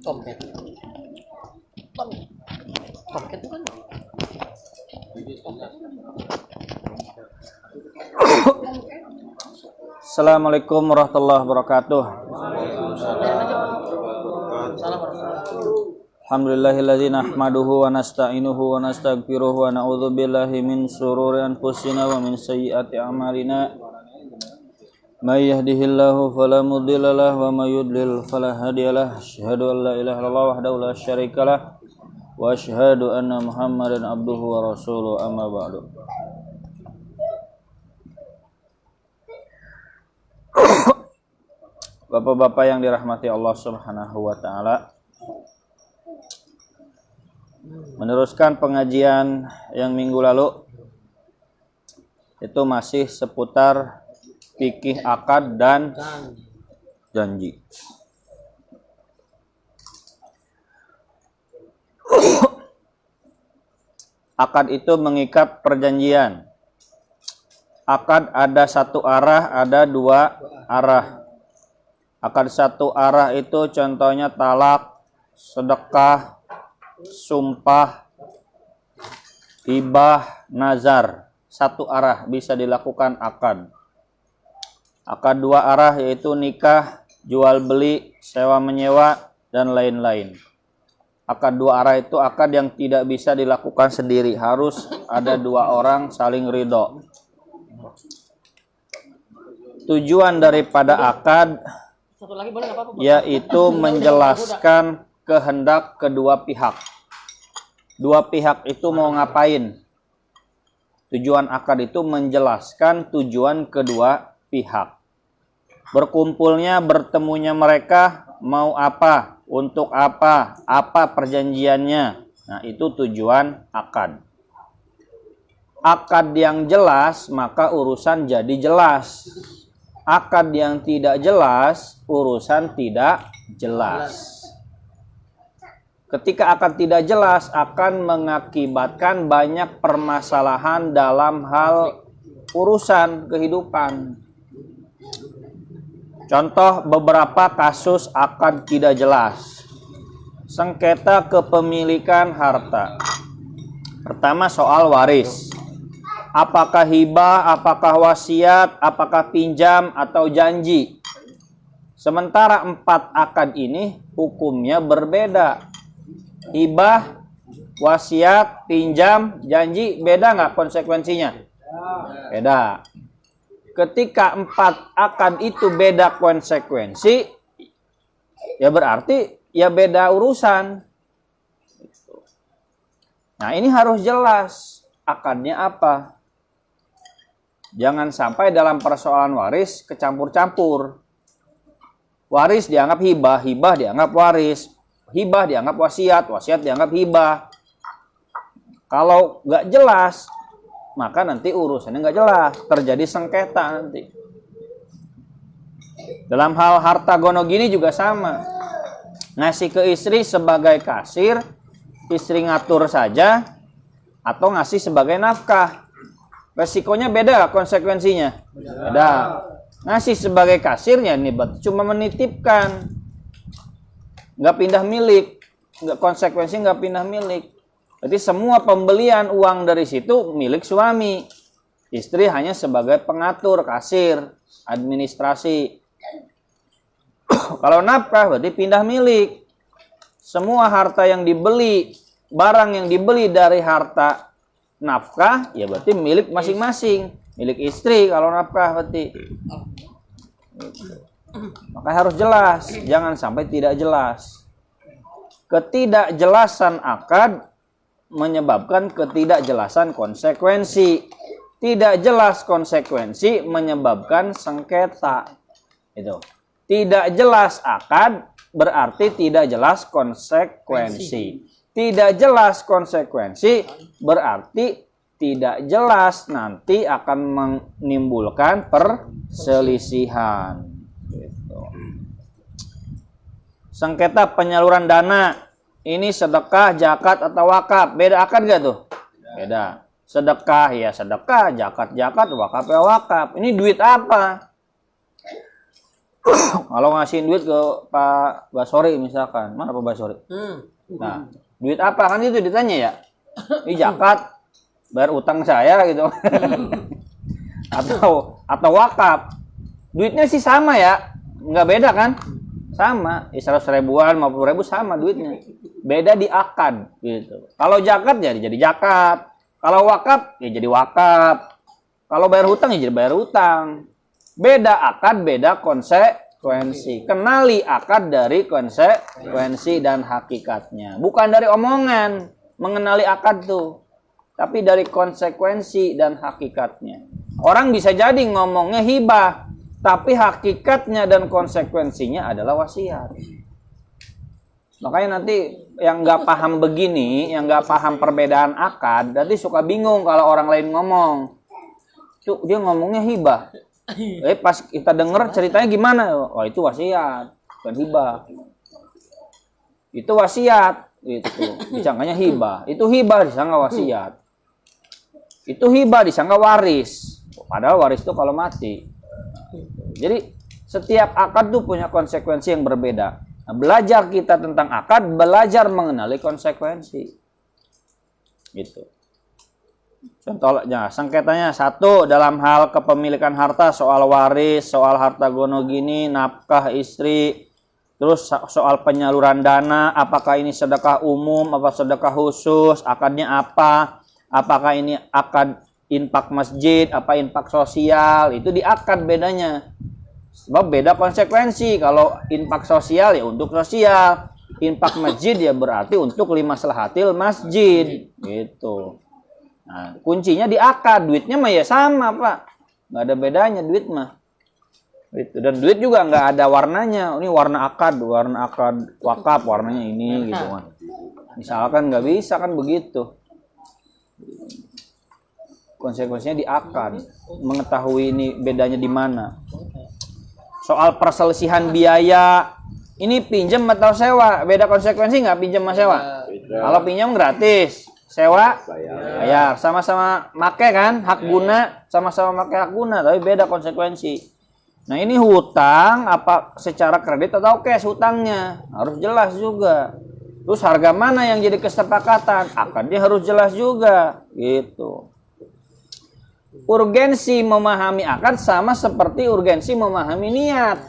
Tomcat. Tomcat itu kan. Assalamualaikum warahmatullahi wabarakatuh. Alhamdulillahilladzi nahmaduhu wa nasta'inuhu wa nastaghfiruhu wa na'udzu billahi min shururi anfusina wa min sayyiati a'malina. May yahdihillahu fala mudilla lahu wa may yudlil fala hadiyalah. Asyhadu an la ilaha illallah wahdahu la syarikalah wa asyhadu anna Muhammadan abduhu wa rasuluhu, amma ba'du. Bapak-bapak yang dirahmati Allah Subhanahu wa taala, meneruskan pengajian yang minggu lalu itu masih seputar fikih akad dan janji. Akad itu mengikat perjanjian. Akad ada satu arah, ada dua arah. Akad satu arah itu contohnya talak, sedekah, sumpah, hibah, nazar. Satu arah bisa dilakukan akad. Akad dua arah yaitu nikah, jual beli, sewa menyewa, dan lain-lain. Akad dua arah itu akad yang tidak bisa dilakukan sendiri. Harus ada dua orang saling ridho. Tujuan daripada akad yaitu menjelaskan kehendak kedua pihak. Dua pihak itu mau ngapain? Tujuan akad itu menjelaskan tujuan kedua pihak. Berkumpulnya, bertemunya mereka mau apa, untuk apa perjanjiannya. Nah, itu tujuan akad. Akad yang jelas, maka urusan jadi jelas. Akad yang tidak jelas, urusan tidak jelas. Ketika akad tidak jelas, akan mengakibatkan banyak permasalahan dalam hal urusan kehidupan. Contoh beberapa kasus akad tidak jelas. Sengketa kepemilikan harta. Pertama soal waris. Apakah hibah, apakah wasiat, apakah pinjam atau janji. Sementara 4 akad ini hukumnya berbeda. Hibah, wasiat, pinjam, janji, beda nggak konsekuensinya? Beda. Ketika 4 akad itu beda konsekuensi, ya berarti ya beda urusan. Nah, ini harus jelas akadnya apa. Jangan sampai dalam persoalan waris kecampur-campur. Waris dianggap hibah, hibah dianggap waris, hibah dianggap wasiat, wasiat dianggap hibah. Kalau nggak jelas, maka nanti urusannya nggak jelas, terjadi sengketa nanti. Dalam hal harta gono gini juga sama. Ngasih ke istri sebagai kasir, istri ngatur saja, atau ngasih sebagai nafkah. Resikonya beda, konsekuensinya beda. Ngasih sebagai kasirnya ini cuma menitipkan, nggak pindah milik, nggak konsekuensi nggak pindah milik. Jadi semua pembelian uang dari situ milik suami, istri hanya sebagai pengatur, kasir, administrasi. Kalau nafkah berarti pindah milik. Semua harta yang dibeli, barang yang dibeli dari harta nafkah, ya berarti milik masing-masing. Milik istri kalau nafkah berarti. Maka harus jelas, jangan sampai tidak jelas. Ketidakjelasan akad menyebabkan ketidakjelasan konsekuensi. Tidak jelas konsekuensi menyebabkan sengketa. Itu. Tidak jelas akad berarti tidak jelas konsekuensi. Tidak jelas konsekuensi berarti tidak jelas nanti akan menimbulkan perselisihan. Gitu. Sengketa penyaluran dana. Ini sedekah, zakat atau wakaf. Beda akad gak tuh? Beda. Sedekah ya sedekah, zakat zakat, wakaf ya wakaf. Ini duit apa? Kalau ngasihin duit ke Pak Basori misalkan, mana Pak Basori? Nah, duit apa kan itu ditanya ya? Ini zakat, bayar utang saya gitu. atau wakaf. Duitnya sih sama ya, nggak beda kan? Sama, 100 ribuan, 50 ribu sama duitnya. Beda di akad gitu. Kalau zakat ya jadi zakat. Kalau wakaf ya jadi wakaf. Kalau bayar hutang ya jadi bayar hutang. Beda akad, beda konsekuensi. Kenali akad dari konsekuensi dan hakikatnya. Bukan dari omongan mengenali akad tuh. Tapi dari konsekuensi dan hakikatnya. Orang bisa jadi ngomongnya hibah. Tapi hakikatnya dan konsekuensinya adalah wasiat. Makanya nanti yang nggak paham begini, yang nggak paham perbedaan akad, nanti suka bingung kalau orang lain ngomong. Tuh dia ngomongnya hibah. Pas kita denger ceritanya gimana? Oh itu wasiat, bukan hibah. Itu wasiat, itu disangkanya hibah. Itu hibah disangka wasiat. Itu hibah disangka waris. Padahal waris itu kalau mati. Jadi setiap akad tuh punya konsekuensi yang berbeda. Nah, belajar kita tentang akad, belajar mengenali konsekuensi. Gitu. Contohnya, sengketanya satu dalam hal kepemilikan harta, soal waris, soal harta gono gini, nafkah istri, terus soal penyaluran dana, apakah ini sedekah umum, apa sedekah khusus, akadnya apa, apakah ini akad infak masjid, apa infak sosial, itu di akad bedanya. Sebab beda konsekuensi. Kalau infak sosial ya untuk sosial, infak masjid ya berarti untuk limaslahatil masjid, gitu. Nah, kuncinya di akad, duitnya mah ya sama Pak, nggak ada bedanya duit mah. Gitu. Dan duit juga nggak ada warnanya. Ini warna akad wakaf warnanya ini gitu kan. Misalkan nggak bisa kan begitu. Konsekuensinya di akad, mengetahui ini bedanya di mana. Soal perselisihan biaya, ini pinjam atau sewa, beda konsekuensi nggak pinjam sama sewa? Kalau pinjam gratis, sewa bayar, sama-sama make kan, hak guna, sama-sama make hak guna, tapi beda konsekuensi. Nah ini hutang, apa secara kredit atau cash hutangnya, harus jelas juga. Terus harga mana yang jadi kesepakatan, akadnya harus jelas juga, gitu. Urgensi memahami akad sama seperti urgensi memahami niat.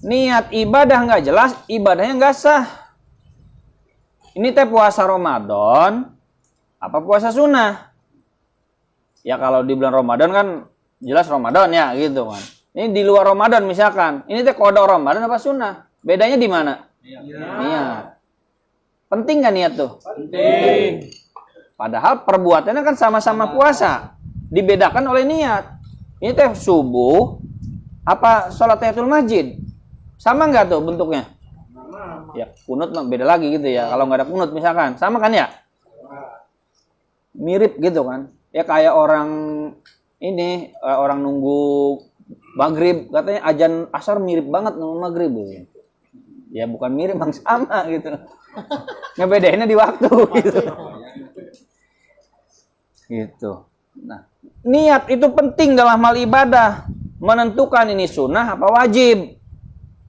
Niat ibadah nggak jelas, ibadahnya nggak sah. Ini teh puasa Ramadan, apa puasa sunnah? Ya kalau di bulan Ramadan kan jelas Ramadan ya gitu kan. Ini di luar Ramadan misalkan, ini teh kodok Ramadan apa sunnah? Bedanya di mana? Niat. Penting nggak niat tuh? Penting. Padahal perbuatannya kan sama-sama puasa. Dibedakan oleh niat. Ini teh subuh apa sholat tahiyatul masjid? Sama nggak tuh bentuknya? Ya kunut mah beda lagi gitu ya. Kalau nggak ada kunut misalkan, sama kan ya? Mirip gitu kan? Ya kayak orang ini orang nunggu maghrib, katanya azan asar mirip banget nunggu maghrib. Ya bukan mirip, bang sama gitu. Ngebedainnya di waktu gitu. Gitu. Nah, niat itu penting dalam hal ibadah, menentukan ini sunnah apa wajib.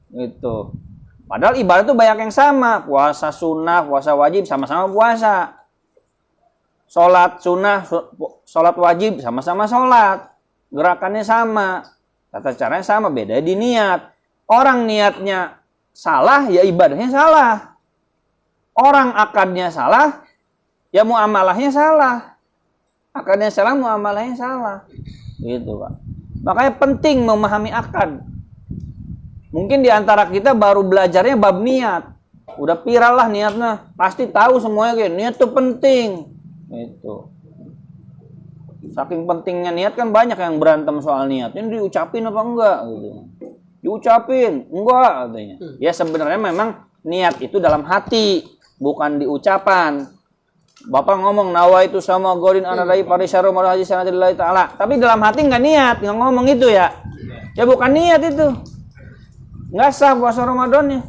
Gitu. Padahal ibadah itu banyak yang sama, puasa sunnah, puasa wajib sama-sama puasa. Salat sunnah, salat wajib sama-sama salat. Gerakannya sama, tata caranya sama, beda di niat. Orang niatnya salah, ya ibadahnya salah. Orang akadnya salah, ya muamalahnya salah. Akadnya salah, muamalahnya salah. Gitu, Pak. Makanya penting memahami akad. Mungkin di antara kita baru belajarnya bab niat. Udah viral lah niatnya. Pasti tahu semuanya kayak niat itu penting. Gitu. Saking pentingnya niat kan banyak yang berantem soal niat. Ini diucapin apa enggak gitu. Diucapin, enggak katanya. Ya sebenarnya memang niat itu dalam hati, bukan di ucapan. Bapak ngomong nawa itu sama godin anadai parisaru haji sanadillahi ta'ala. Tapi dalam hati nggak niat, nggak ngomong itu ya. Ya bukan niat itu. Nggak sah puasa Ramadannya.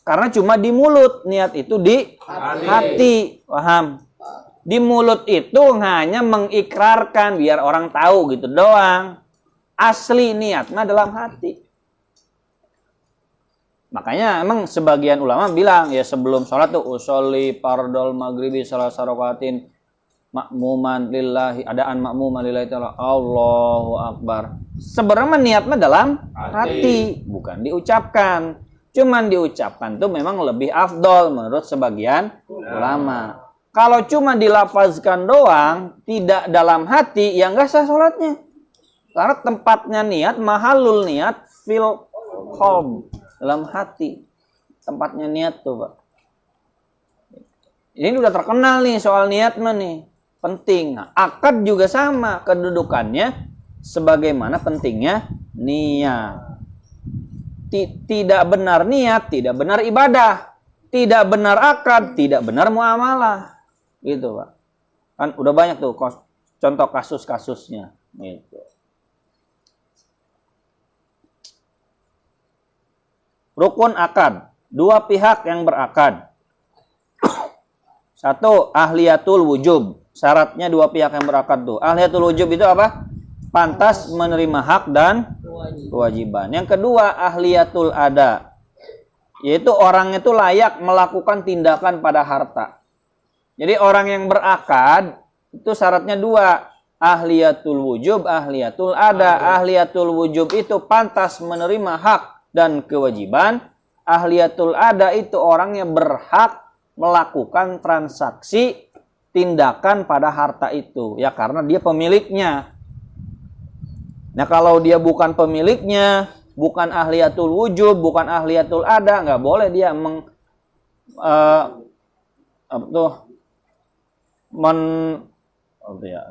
Karena cuma di mulut, niat itu di hati. Paham? Di mulut itu hanya mengikrarkan biar orang tahu gitu doang. Asli niatnya dalam hati. Makanya emang sebagian ulama bilang ya sebelum sholat tuh usolli fardol maghribi salasa rakaatin makmuman lillahi, adaan makmuman lillahi ta'ala, Allahu akbar. Sebenarnya niatnya dalam hati, bukan diucapkan. Cuman diucapkan tuh memang lebih afdol menurut sebagian ulama. Kalau cuma dilafazkan doang, tidak dalam hati, ya nggak sah sholatnya. Karena tempatnya niat, mahalul niat, fil qalb, dalam hati. Tempatnya niat tuh, Pak. Ini udah terkenal nih soal niat mah nih. Penting. Nah, akad juga sama kedudukannya sebagaimana pentingnya niat. Tidak benar niat, tidak benar ibadah. Tidak benar akad, tidak benar muamalah. Gitu, Pak. Kan udah banyak tuh contoh kasus-kasusnya. Gitu. Rukun akad. Dua pihak yang berakad. Satu, ahliyatul wujub. Syaratnya dua pihak yang berakad tuh. Ahliyatul wujub itu apa? Pantas menerima hak dan kewajiban. Yang kedua, ahliyatul ada. Yaitu orang itu layak melakukan tindakan pada harta. Jadi orang yang berakad itu syaratnya dua. Ahliyatul wujub, ahliyatul ada. Ahliyatul wujub itu pantas menerima hak dan kewajiban. Ahliyatul ada itu orang yang berhak melakukan transaksi tindakan pada harta itu. Ya karena dia pemiliknya. Nah kalau dia bukan pemiliknya, bukan ahliyatul wujub, bukan ahliyatul ada, nggak boleh dia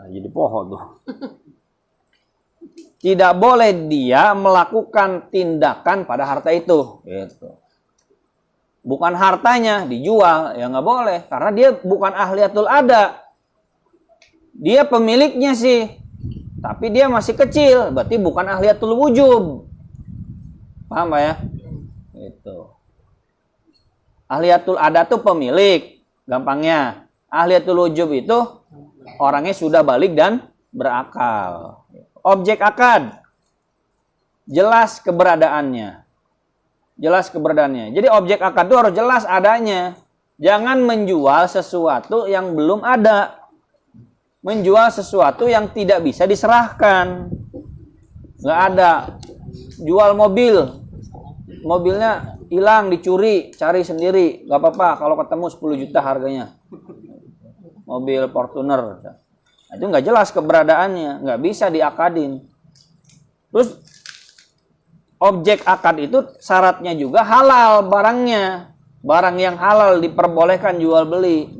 jadi pohon tuh. Tidak boleh dia melakukan tindakan pada harta itu. Gitu. Bukan hartanya dijual, ya nggak boleh. Karena dia bukan ahliyatul ada. Dia pemiliknya sih. Tapi dia masih kecil. Berarti bukan ahliyatul wujub. Paham Pak ya? Gitu. Ahliyatul ada tuh pemilik. Gampangnya. Ahliyatul wujub itu orangnya sudah balik dan berakal. Objek akad. Jelas keberadaannya. Jelas keberadaannya. Jadi objek akad itu harus jelas adanya. Jangan menjual sesuatu yang belum ada. Menjual sesuatu yang tidak bisa diserahkan. Nggak ada. Jual mobil. Mobilnya hilang, dicuri, cari sendiri. Nggak apa-apa kalau ketemu 10 juta harganya. Mobil Fortuner. Itu nggak jelas keberadaannya, nggak bisa diakadin. Terus objek akad itu syaratnya juga halal barangnya. Barang yang halal diperbolehkan jual beli,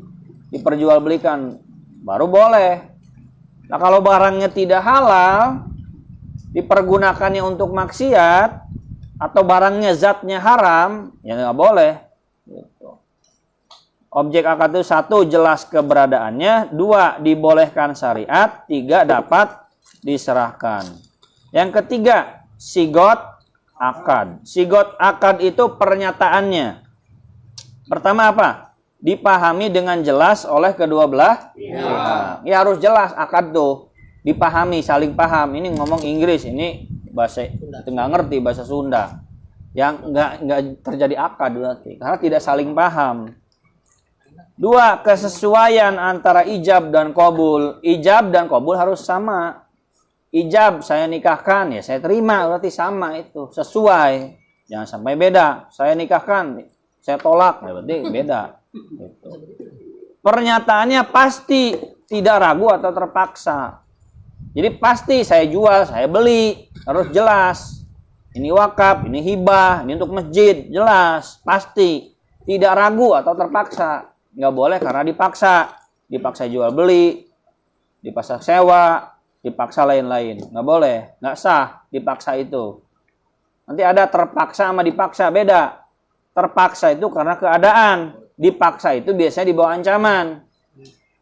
diperjualbelikan, baru boleh. Nah kalau barangnya tidak halal, dipergunakannya untuk maksiat, atau barangnya zatnya haram, ya nggak boleh. Gitu. Objek akad itu satu, jelas keberadaannya. Dua, dibolehkan syariat. Tiga, dapat diserahkan. Yang ketiga, sigot akad. Sigot akad itu pernyataannya. Pertama apa? Dipahami dengan jelas oleh kedua belah pihak. Ya harus jelas akad tuh. Dipahami, saling paham. Ini ngomong Inggris, ini bahasa itu nggak ngerti bahasa Sunda. Yang nggak terjadi akad berarti karena tidak saling paham. Dua, kesesuaian antara ijab dan qabul. Ijab dan qabul harus sama. Ijab saya nikahkan, ya saya terima, berarti sama itu, sesuai. Jangan sampai beda. Saya nikahkan, saya tolak, ya berarti beda. Gitu. Pernyataannya pasti, tidak ragu atau terpaksa. Jadi pasti saya jual, saya beli, harus jelas. Ini wakaf, ini hibah, ini untuk masjid, jelas, pasti. Tidak ragu atau terpaksa. Nggak boleh karena dipaksa jual beli, dipaksa sewa, dipaksa lain-lain. Nggak boleh, nggak sah dipaksa itu. Nanti ada terpaksa sama dipaksa, beda. Terpaksa itu karena keadaan, dipaksa itu biasanya di bawah ancaman.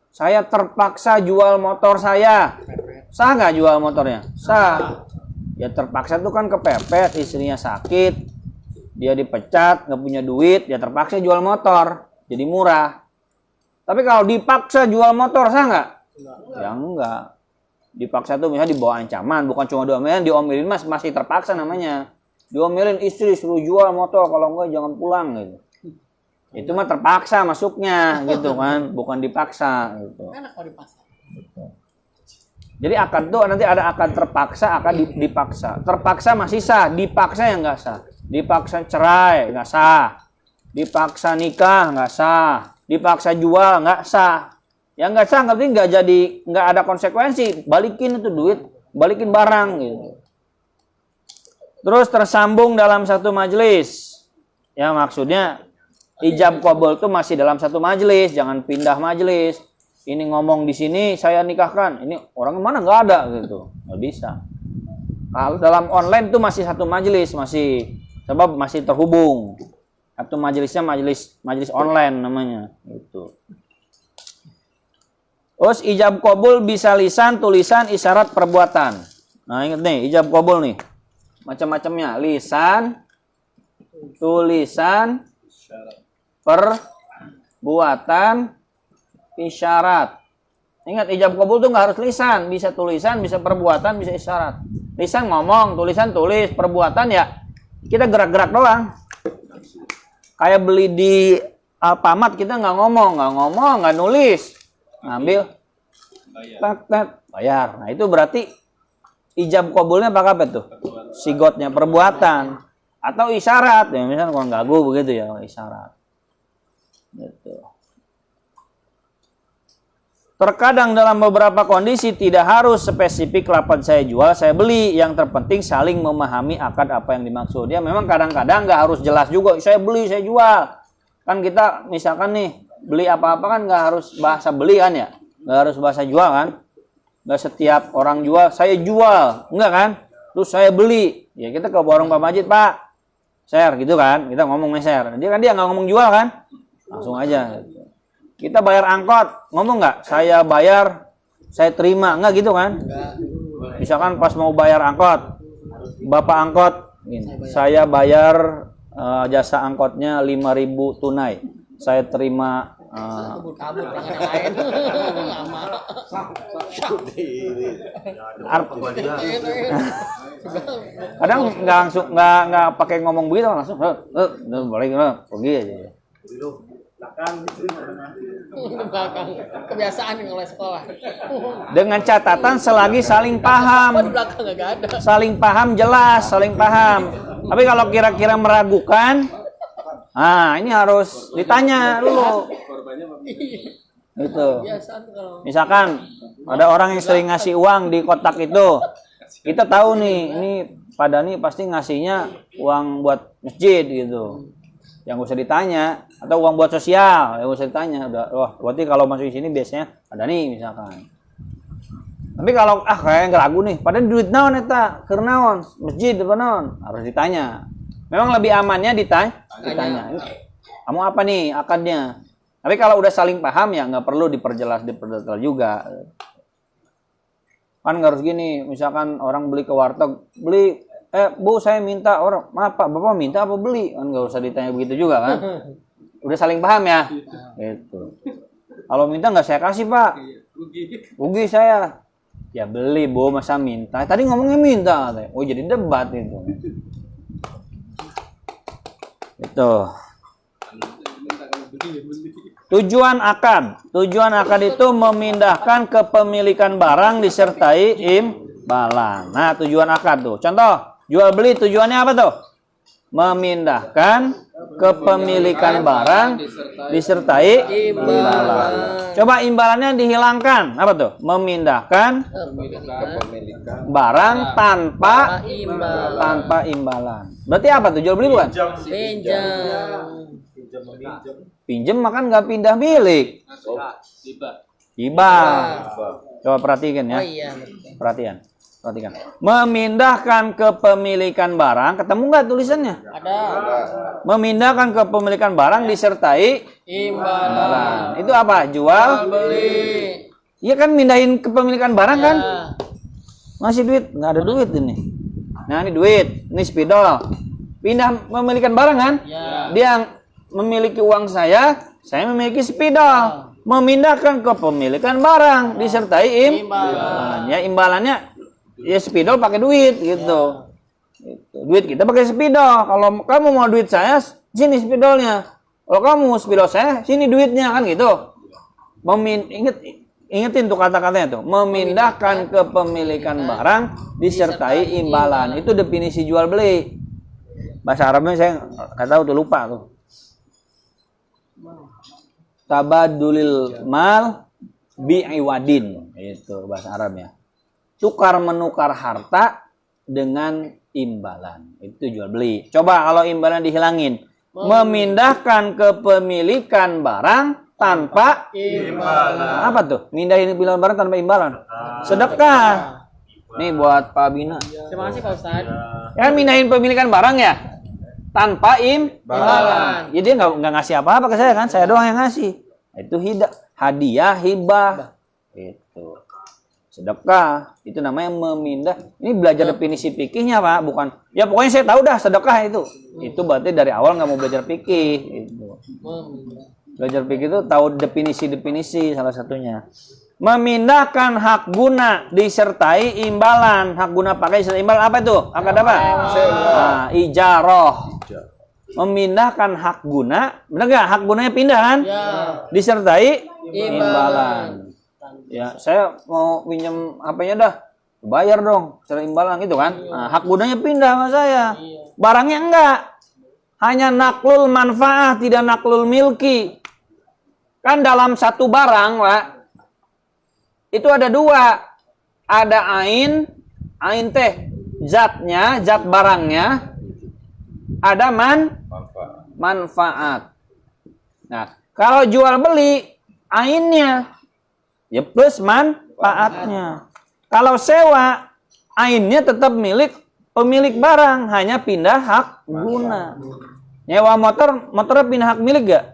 Saya terpaksa jual motor saya, sah nggak jual motornya? Sah. Ya terpaksa itu kan kepepet, istrinya sakit, dia dipecat, nggak punya duit, ya terpaksa jual motor, jadi murah. Tapi kalau dipaksa jual motor, sah nggak? Ya enggak. Dipaksa tuh misalnya dibawa ancaman, bukan cuma diomelin mas masih terpaksa namanya. Diomelin istri suruh jual motor, kalau enggak jangan pulang gitu. Itu mah terpaksa masuknya gitu kan, bukan dipaksa gitu. Enak kalau dipaksa. Jadi akad tuh nanti ada akad terpaksa, akad dipaksa. Terpaksa masih sah, dipaksa yang nggak sah. Dipaksa cerai nggak sah, dipaksa nikah nggak sah, dipaksa jual nggak sah. Yang nggak sah berarti nggak jadi, nggak ada konsekuensi. Balikin itu duit, balikin barang gitu. Terus tersambung dalam satu majelis. Ya maksudnya ijab qabul itu masih dalam satu majelis, jangan pindah majelis. Ini ngomong di sini saya nikahkan, ini orang mana nggak ada gitu, nggak bisa. Kalau dalam online itu masih satu majelis, masih sebab masih terhubung. Satu majelisnya majelis online namanya gitu. Terus ijab qabul bisa lisan, tulisan, isyarat, perbuatan. Nah ingat nih ijab qabul nih macam-macamnya, lisan, tulisan, perbuatan, isyarat. Ingat ijab qabul tuh nggak harus lisan, bisa tulisan, bisa perbuatan, bisa isyarat. Lisan ngomong, tulisan tulis, perbuatan ya kita gerak-gerak doang. Kayak beli di Alfamart kita nggak ngomong, nggak nulis, ngambil, bayar. Nah itu berarti ijab qabulnya apa tuh? Sigotnya perbuatan atau isyarat ya, misalnya kalau gagu begitu ya isyarat. Gitu. Terkadang dalam beberapa kondisi tidak harus spesifik lafaz saya jual, saya beli. Yang terpenting saling memahami akad apa yang dimaksud. Ya memang kadang-kadang nggak harus jelas juga, saya beli, saya jual. Kan kita misalkan nih, beli apa-apa kan nggak harus bahasa beli kan ya. Nggak harus bahasa jual kan. Nggak setiap orang jual, saya jual. Enggak kan? Terus saya beli. Ya kita ke warung Pak Majid, Pak. Share gitu kan. Kita ngomong share. Dia nggak ngomong jual kan. Langsung aja. Kita bayar angkot, ngomong nggak? Saya bayar, saya terima, nggak gitu kan? Misalkan pas mau bayar angkot, bapak angkot, saya bayar jasa angkotnya 5.000 tunai, saya terima. Kadang nggak langsung nggak pakai ngomong begitu, langsung boleh pergi aja. Belakang kebiasaan oleh sekolah. Dengan catatan selagi saling paham. Saling paham jelas, saling paham. Tapi kalau kira-kira meragukan, nah ini harus ditanya dulu. Gitu. Misalkan ada orang yang sering ngasih uang di kotak itu. Kita tahu nih, ini Pak Dani pasti ngasihnya uang buat masjid gitu. Yang usah ditanya, atau uang buat sosial yang usah ditanya. Udah, wah berarti kalau masuk di sini biasanya ada nih misalkan. Tapi kalau kayak ragu nih, padahal duit naon eta, keur naon, masjid apa naon, harus ditanya. Memang lebih amannya ditanya. Kamu apa nih akadnya? Tapi kalau udah saling paham ya nggak perlu diperjelas juga. Kan nggak harus gini, misalkan orang beli ke warteg, beli Bu saya minta, orang maaf Pak, Bapak minta apa beli? Kan nggak usah ditanya begitu juga kan. Udah saling paham ya. Gitu. Kalau minta nggak saya kasih Pak. Rugi saya. Ya beli Bu, masa minta. Tadi ngomongnya minta. Oh jadi debat itu. Itu. Tujuan akad. Tujuan akad itu memindahkan kepemilikan barang disertai imbalan. Nah tujuan akad tuh. Contoh. Jual beli tujuannya apa tuh? Memindahkan kepemilikan barang disertai imbalan. Coba imbalannya dihilangkan. Apa tuh? Memindahkan barang tanpa imbalan. Berarti apa tuh? Jual beli bukan? Pinjam makan nggak pindah milik. Hibah. Coba perhatikan ya. Perhatikan. Memindahkan kepemilikan barang, ketemu nggak tulisannya? Ada. Memindahkan kepemilikan barang disertai imbalan. Itu apa? Jual beli. Iya kan mindahin kepemilikan barang kan? Masih duit? Nggak ada duit ini. Nah ini duit, ini spidol. Pindah memilikan barang kan? Ya. Dia memiliki uang saya memiliki spidol. memindahkan kepemilikan barang disertai Imbalan. ya imbalannya ya spidol pakai duit gitu. Gitu. Duit kita pakai spidol. Kalau kamu mau duit saya, sini spidolnya. Kalau kamu spidol saya, sini duitnya kan gitu. Ingetin tuh kata-katanya tuh. Memindahkan kepemilikan barang disertai imbalan. Itu definisi jual beli. Bahasa Arabnya saya nggak tahu tuh, lupa tuh. Tabadulil mal bi'iwadin. Itu bahasa Arabnya. Tukar menukar harta dengan imbalan. Itu jual beli. Coba kalau imbalan dihilangin. Memindahkan kepemilikan barang tanpa Imbalan. apa tuh? Mindahin kepemilikan barang tanpa imbalan. Sedekah. Nih buat Pak Bina. Terima kasih Pak Ustadz. Ya kan mindahin pemilikan barang ya? Tanpa imbalan. Ya dia nggak ngasih apa-apa ke saya kan? Saya doang yang ngasih. Itu hadiah, hibah. Itu. Sedekah. Itu namanya memindah. Ini belajar definisi fikihnya Pak. Bukan. Ya pokoknya saya tahu dah sedekah itu. Itu berarti dari awal nggak mau belajar fikih. Itu. Belajar fikih itu tahu definisi-definisi salah satunya. Memindahkan hak guna disertai imbalan. Hak guna pakai disertai imbalan apa itu? Akad apa? Nah, ijaroh. Memindahkan hak guna. Benar nggak? Hak gunanya pindah kan? Ya. Disertai Imbalan. imbalan. Ya, saya mau pinjam HP-nya dah. Bayar dong secara imbalan gitu kan. Nah, hak gunanya pindah sama saya. Barangnya enggak. Hanya naklul manfaah, tidak naklul milki. Kan dalam satu barang, Pak, itu ada dua. Ada ain teh zatnya, zat barangnya. Ada manfaat. Nah, kalau jual beli ainnya ya plus manfaatnya. Kalau sewa, ainnya tetap milik pemilik barang, hanya pindah hak guna. Nyewa motornya pindah hak milik gak?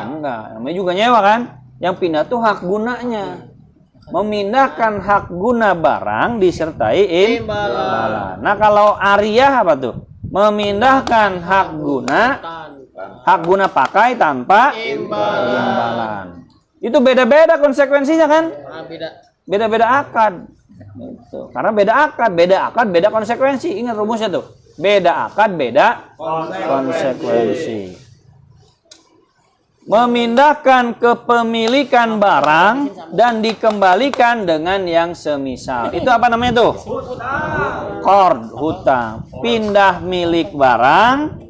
Enggak. Namanya juga nyewa kan? Yang pindah tuh hak gunanya. Memindahkan hak guna barang disertai imbalan. Nah kalau ariyah apa tuh? Memindahkan hak guna pakai tanpa imbalan. Itu beda-beda konsekuensinya kan? Beda-beda akad. Itu. Karena beda akad, beda konsekuensi. Ingat rumusnya tuh. Beda akad, beda konsekuensi. Memindahkan kepemilikan barang dan dikembalikan dengan yang semisal. Itu apa namanya tuh? Qard, hutang. Pindah milik barang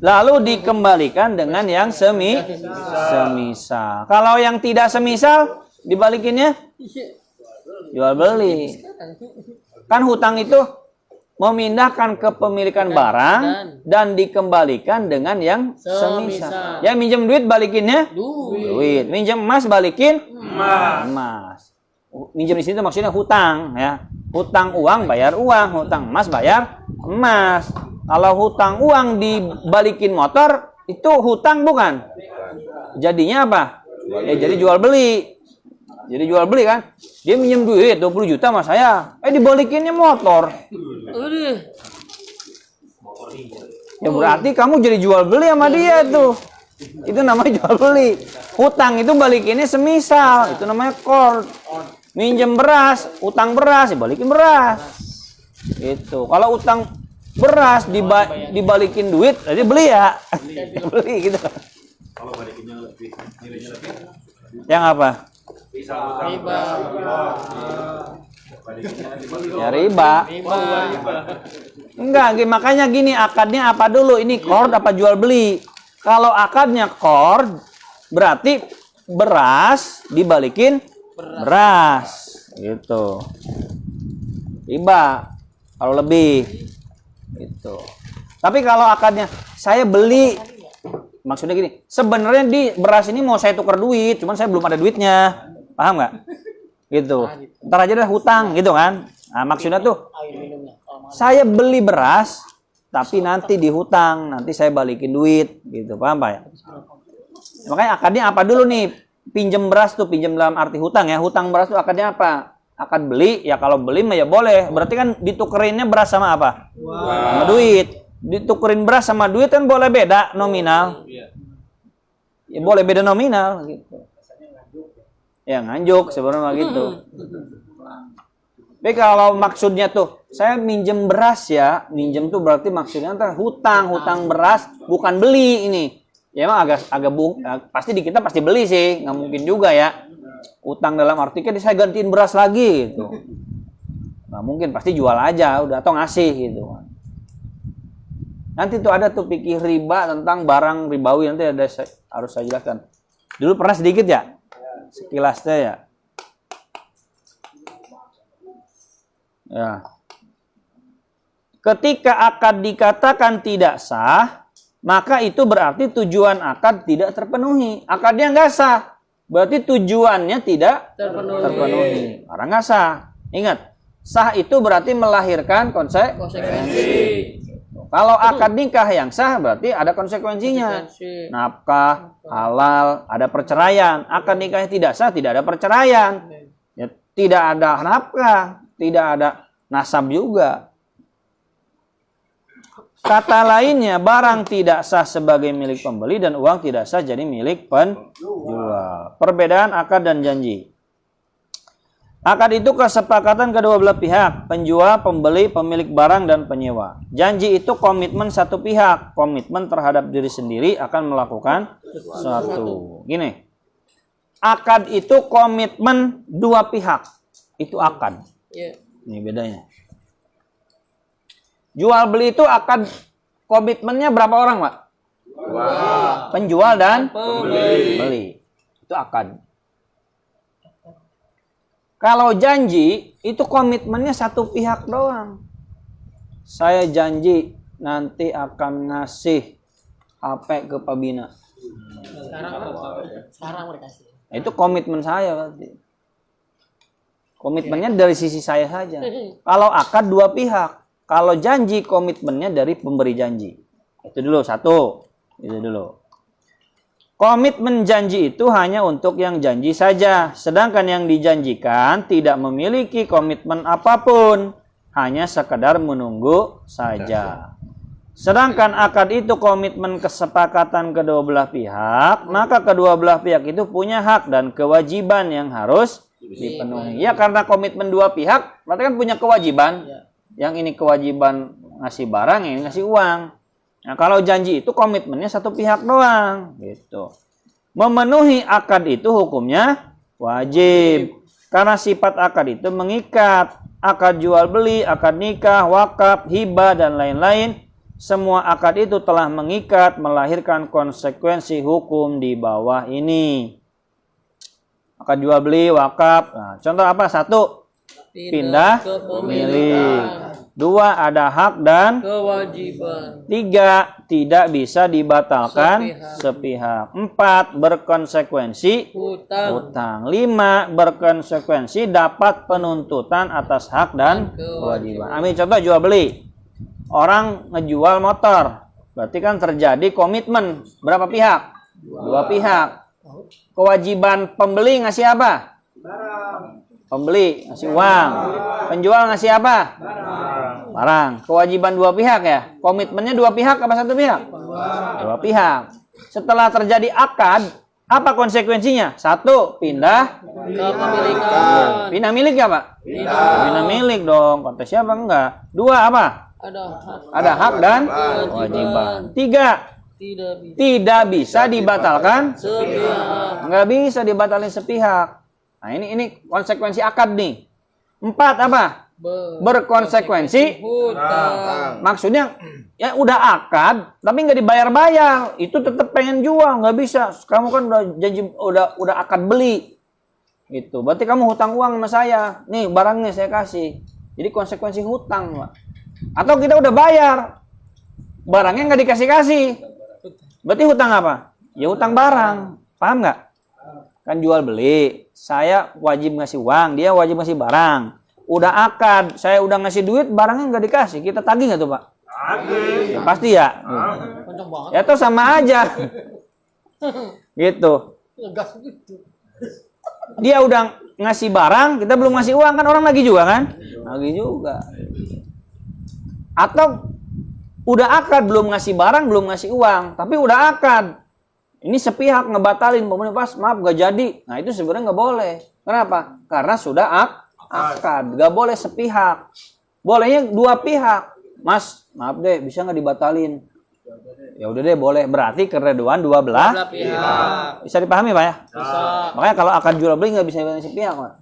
lalu dikembalikan dengan yang semisal. Kalau yang tidak semisal dibalikinnya jual beli. Kan hutang itu memindahkan kepemilikan barang dan dikembalikan dengan yang semisal. Ya minjem duit balikinnya duit. Minjem emas balikin emas. Minjem di sini maksudnya hutang ya. Hutang uang bayar uang, hutang emas bayar emas. Kalau hutang uang dibalikin motor itu hutang bukan? Jadinya apa? Ya jadi jual beli. Jadi jual beli kan? Dia minjem duit 20 juta sama saya. Dibalikinnya motor. Ya berarti kamu jadi jual beli sama dia tuh. Itu namanya jual beli. Hutang itu balikinnya semisal. Itu namanya qard. Minjem beras, utang beras, dibalikin beras. Itu. Kalau utang beras dibalikin duit, jadi beli ya. Beli gitu. Kalau balikinnya lebih nilainya lebih. Yang apa? Riba. Ya riba. Enggak, makanya gini akadnya apa dulu? Ini qard apa jual beli? Kalau akadnya qard berarti beras dibalikin beras. Gitu. Riba kalau lebih. Gitu. Tapi kalau akadnya saya beli, maksudnya gini, sebenarnya di beras ini mau saya tukar duit, cuman saya belum ada duitnya. Paham nggak? Gitu. Ntar aja dah hutang gitu kan. Nah, maksudnya tuh saya beli beras tapi nanti dihutang, nanti saya balikin duit gitu. Paham Pak ya? Makanya akadnya apa dulu nih? Pinjem beras tuh, pinjem dalam arti hutang ya. Hutang beras tuh akadnya apa? Akad beli, ya kalau beli mah ya boleh. Berarti kan ditukerinnya beras sama apa? Sama duit. Ditukerin beras sama duit kan boleh beda nominal. Ya boleh beda nominal gitu. Ya nganjuk sebenarnya gitu. Tapi kalau maksudnya tuh, saya minjem beras ya, minjem tuh berarti maksudnya hutang beras, bukan beli ini. Ya emang agak pasti di kita pasti beli sih, nggak mungkin juga ya. Utang dalam artinya saya gantiin beras lagi gitu. Nggak mungkin, pasti jual aja udah atau ngasih gitu. Nanti tuh ada tuh fikih riba tentang barang ribawi, nanti ada harus saya jelaskan. Dulu pernah sedikit ya, sekilasnya ya. Ya. Ketika akad dikatakan tidak sah, maka itu berarti tujuan akad tidak terpenuhi. Akadnya nggak sah, berarti tujuannya tidak terpenuhi. Karena nggak sah. Ingat, sah itu berarti melahirkan konsekuensi. Kalau akad nikah yang sah berarti ada konsekuensinya. Nafkah, halal, ada perceraian. Akad nikahnya tidak sah, tidak ada perceraian. Ya, tidak ada nafkah, tidak ada nasab juga. Kata lainnya, barang tidak sah sebagai milik pembeli dan uang tidak sah jadi milik penjual. Perbedaan akad dan janji. Akad itu kesepakatan kedua belah pihak, penjual, pembeli, pemilik barang, dan penyewa. Janji itu komitmen satu pihak, komitmen terhadap diri sendiri akan melakukan sesuatu. Gini, akad itu komitmen dua pihak, itu akad. Ini bedanya. Jual beli itu akad komitmennya berapa orang, Pak? Penjual dan pembeli. Itu akad. Kalau janji, itu komitmennya satu pihak doang. Saya janji nanti akan ngasih HP ke Pak Bina. Sekarang mereka kasih. Itu komitmen saya berarti. Komitmennya dari sisi saya saja. Kalau akad dua pihak. Kalau janji komitmennya dari pemberi janji. Itu dulu satu. Itu dulu. Komitmen janji itu hanya untuk yang janji saja. Sedangkan yang dijanjikan tidak memiliki komitmen apapun. Hanya sekedar menunggu saja. Sedangkan akad itu komitmen kesepakatan kedua belah pihak. Maka kedua belah pihak itu punya hak dan kewajiban yang harus dipenuhi. Ya karena komitmen dua pihak, berarti kan punya kewajiban. Yang ini kewajiban ngasih barang, yang ini ngasih uang. Nah, kalau janji itu komitmennya satu pihak doang, gitu. Memenuhi akad itu hukumnya wajib. Karena sifat akad itu mengikat. Akad jual beli, akad nikah, wakaf, hibah, dan lain-lain. Semua akad itu telah mengikat, melahirkan konsekuensi hukum di bawah ini. Akad jual beli, wakaf. Nah, contoh apa? Satu, pindah pemilik. Dua, ada hak dan kewajiban. Tiga, tidak bisa dibatalkan sepihak. Empat, berkonsekuensi hutang. Lima, berkonsekuensi dapat penuntutan atas hak dan kewajiban. Ambil contoh jual beli. Orang ngejual motor, berarti kan terjadi komitmen berapa pihak? Dua pihak. Kewajiban pembeli ngasih apa? Pembeli ngasih uang. Penjual ngasih apa? Barang. Kewajiban dua pihak ya. Komitmennya dua pihak apa satu pihak? Dua pihak. Setelah terjadi akad, apa konsekuensinya? Satu, pindah Kepemilikan. pindah milik ya, Pak? Pindah milik dong. Kata siapa enggak? Dua, apa? Ada hak dan kewajiban. Tiga, tidak bisa dibatalkan sepihak. Enggak bisa dibatalkan sepihak. Nah, ini konsekuensi akad nih. Empat, apa? Berkonsekuensi hutang. Maksudnya ya udah akad tapi nggak dibayar-bayar, itu tetap pengen jual, nggak bisa. Kamu kan udah janji, udah akad beli gitu, berarti kamu hutang uang sama saya, nih barangnya saya kasih. Jadi konsekuensi hutang, Pak. Atau kita udah bayar, barangnya nggak dikasih-kasih, berarti hutang apa? Ya hutang barang. Paham nggak? Kan jual beli, saya wajib ngasih uang, dia wajib ngasih barang. Udah akad, saya udah ngasih duit, barangnya nggak dikasih, kita tagih nggak tuh, Pak? Tagih. Ya, pasti ya. Ya tuh sama aja. Gitu. Dia udah ngasih barang, kita belum ngasih uang, kan orang lagi juga kan? Lagi juga. Atau udah akad, belum ngasih barang, belum ngasih uang, tapi udah akad. Ini sepihak ngebatalin, pokoknya pas maaf gak jadi. Nah itu sebenarnya nggak boleh. Kenapa? Karena sudah akad. Gak boleh sepihak. Bolehnya dua pihak. Mas, maaf deh, bisa nggak dibatalin? Ya udah deh, boleh. Berarti keredoan dua belah pihak. Bisa dipahami Pak ya? Bisa. Makanya kalau akad jual beli nggak bisa dibatalin sepihak Pak.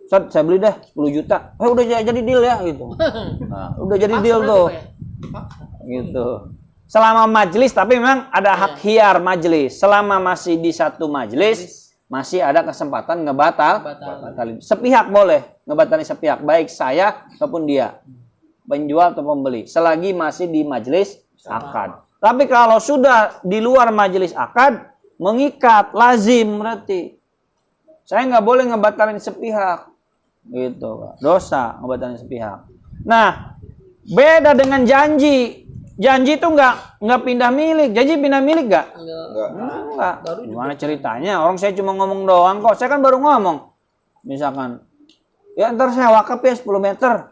Ustaz, saya beli deh 10 juta. Udah jadi deal ya gitu. Nah, udah jadi deal tuh. Gitu. Selama majelis, tapi memang ada hak hiar majelis. Selama masih di satu majelis, masih ada kesempatan ngebatalin. Sepihak boleh ngebatalin sepihak, baik saya ataupun dia, penjual atau pembeli, selagi masih di majelis akad. Tapi kalau sudah di luar majelis akad, mengikat, lazim berarti. Saya nggak boleh ngebatalin sepihak. Gitu, Pak. Dosa ngebatalin sepihak. Nah, beda dengan janji. Janji itu nggak pindah milik. Janji pindah milik nggak? Enggak. Gimana ceritanya? Orang saya cuma ngomong doang kok. Saya kan baru ngomong. Misalkan, ya ntar saya wakaf ya 10 meter.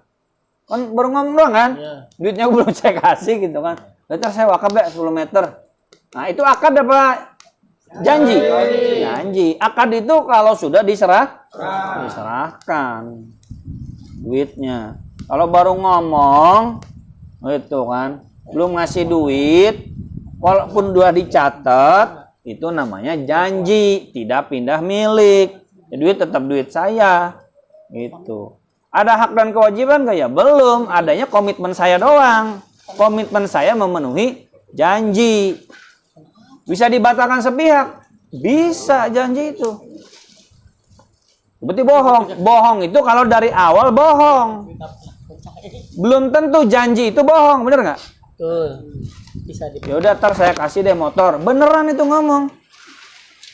Kan baru ngomong doang kan? Duitnya belum saya kasih gitu kan. Ntar saya wakaf ya 10 meter. Nah itu akad apa? Janji. Akad itu kalau sudah diserahkan duitnya. Kalau baru ngomong itu kan belum ngasih duit, walaupun sudah dicatat, itu namanya janji, tidak pindah milik. Ya, duit tetap duit saya. Gitu. Ada hak dan kewajiban nggak ya? Belum. Adanya komitmen saya doang. Komitmen saya memenuhi janji. Bisa dibatalkan sepihak? Bisa janji itu. Berarti bohong. Bohong itu kalau dari awal bohong. Belum tentu janji itu bohong, bener nggak? Bisa Ya udah, ntar saya kasih deh motor. Beneran itu ngomong.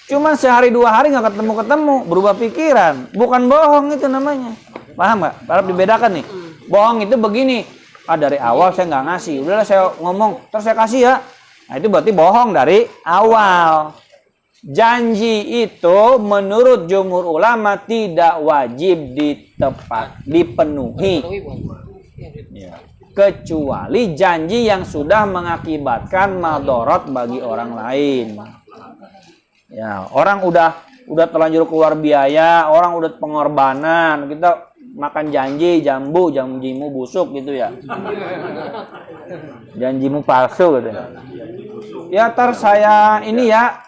Cuman sehari 2 hari nggak ketemu, berubah pikiran. Bukan bohong itu namanya. Paham nggak? Harap dibedakan nih. Bohong itu begini. Dari awal saya nggak ngasih. Udahlah saya ngomong, terus saya kasih ya. Nah itu berarti bohong dari awal. Janji itu menurut jumhur ulama tidak wajib dipenuhi. Ya. Kecuali janji yang sudah mengakibatkan madorot bagi orang lain. Ya, orang udah terlanjur keluar biaya, orang udah pengorbanan, kita makan janjimu busuk gitu ya. Janjimu palsu gitu. Ya, ntar saya ini ya,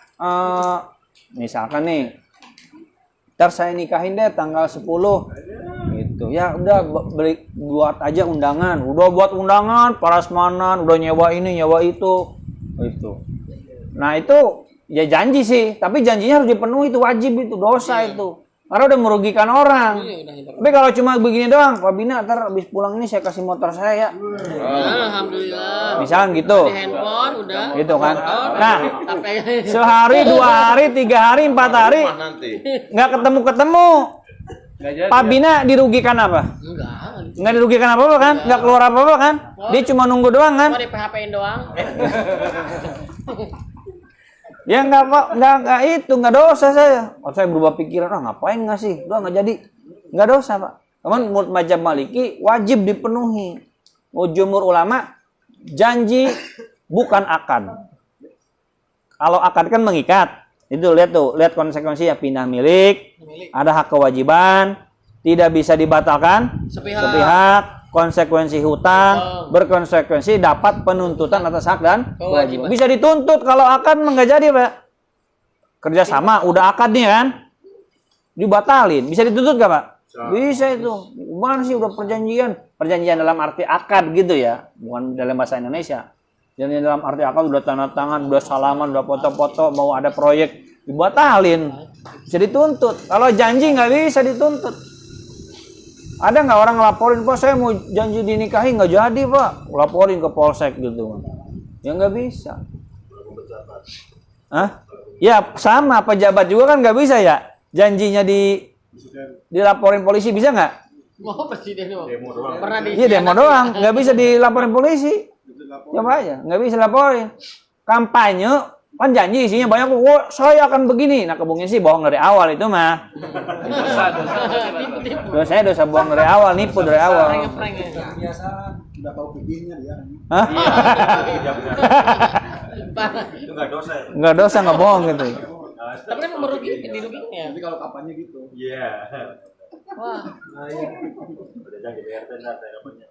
misalkan nih, ntar saya nikahin deh tanggal 10 gitu. Ya udah buat aja undangan. Udah buat undangan, prasmanan, udah nyewa ini, nyewa itu. Gitu. Nah, itu ya janji sih, tapi janjinya harus dipenuhi, itu wajib, itu dosa itu. Karena udah merugikan orang. Tapi kalau cuma begini doang, Pak Bina, ntar habis pulang ini saya kasih motor saya ya. Alhamdulillah. Misalkan gitu. Di handphone udah. Gitu kan. Nah, sehari, 2 hari, 3 hari, 4 hari nggak ketemu. Pak Bina dirugikan apa? Nggak dirugikan apa-apa kan? Nggak keluar apa-apa kan? Dia cuma nunggu doang kan? Cuma di PHP-in doang. Ya nggak itu, nggak dosa saya. Oh, saya berubah pikiran, ngapain ngasih? Udah nggak jadi. Nggak dosa, Pak. Teman, menurut mazhab Maliki wajib dipenuhi. Jumhur ulama, janji bukan akad. Kalau akad kan mengikat. Itu lihat konsekuensinya, pindah milik, ada hak kewajiban, tidak bisa dibatalkan sepihak. Konsekuensi hutang, berkonsekuensi dapat penuntutan atas hak dan kewajiban. Bisa dituntut. Kalau akad nggak jadi, Pak. Kerjasama udah akad nih kan, dibatalin, bisa dituntut nggak, Pak? Bisa itu. Gimana sih, udah perjanjian dalam arti akad gitu ya, bukan dalam bahasa Indonesia. Jadi dalam arti akad udah tanda tangan, udah salaman, udah foto-foto, mau ada proyek, dibatalin, bisa dituntut. Kalau janji nggak bisa dituntut. Ada nggak orang ngelaporin, Pak saya mau janji dinikahi nggak jadi, Pak, laporin ke polsek gitu? Ya nggak bisa. Hah? Ya sama, pejabat juga kan nggak bisa ya, janjinya dilaporin polisi, bisa nggak? Mau presiden pernah di. Iya, demo doang, nggak bisa dilaporin polisi. Coba aja, nggak bisa laporin. Kampanye kan janji isinya banyak, saya akan begini. Nah, kebungin sih bohong dari awal itu mah. Dosanya dosa bohong dari awal, nipu dari awal. Udah tahu fikihnya dia. Hah? Iya benar. Itu nggak dosa ya? Nggak dosa, nggak bohong gitu. Tapi kan diruginya. Tapi kalau kapannya gitu. Iya. Wah. Udah jangan BRT nanti namanya.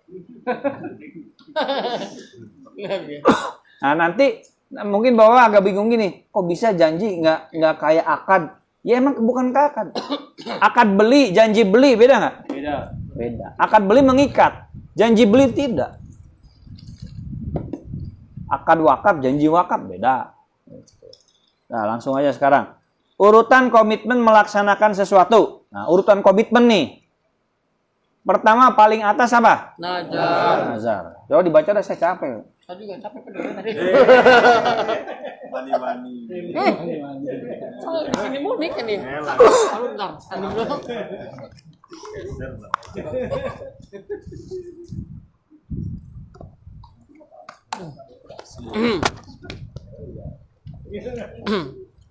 Nah nanti mungkin Bapak agak bingung gini, kok bisa janji nggak kayak akad? Ya emang bukan kayak akad. Akad beli, janji beli beda nggak? Beda. Akad beli mengikat, janji beli tidak. Akad wakaf, janji wakaf beda. Nah langsung aja sekarang. Urutan komitmen melaksanakan sesuatu. Nah urutan komitmen nih. Pertama paling atas apa? Nazar. Coba dibaca dah, saya capek. Saya juga capek peduli tadi. Mani-mani. Oh, di sini mudik kan nih. Elah. Lalu bentar, standing dulu.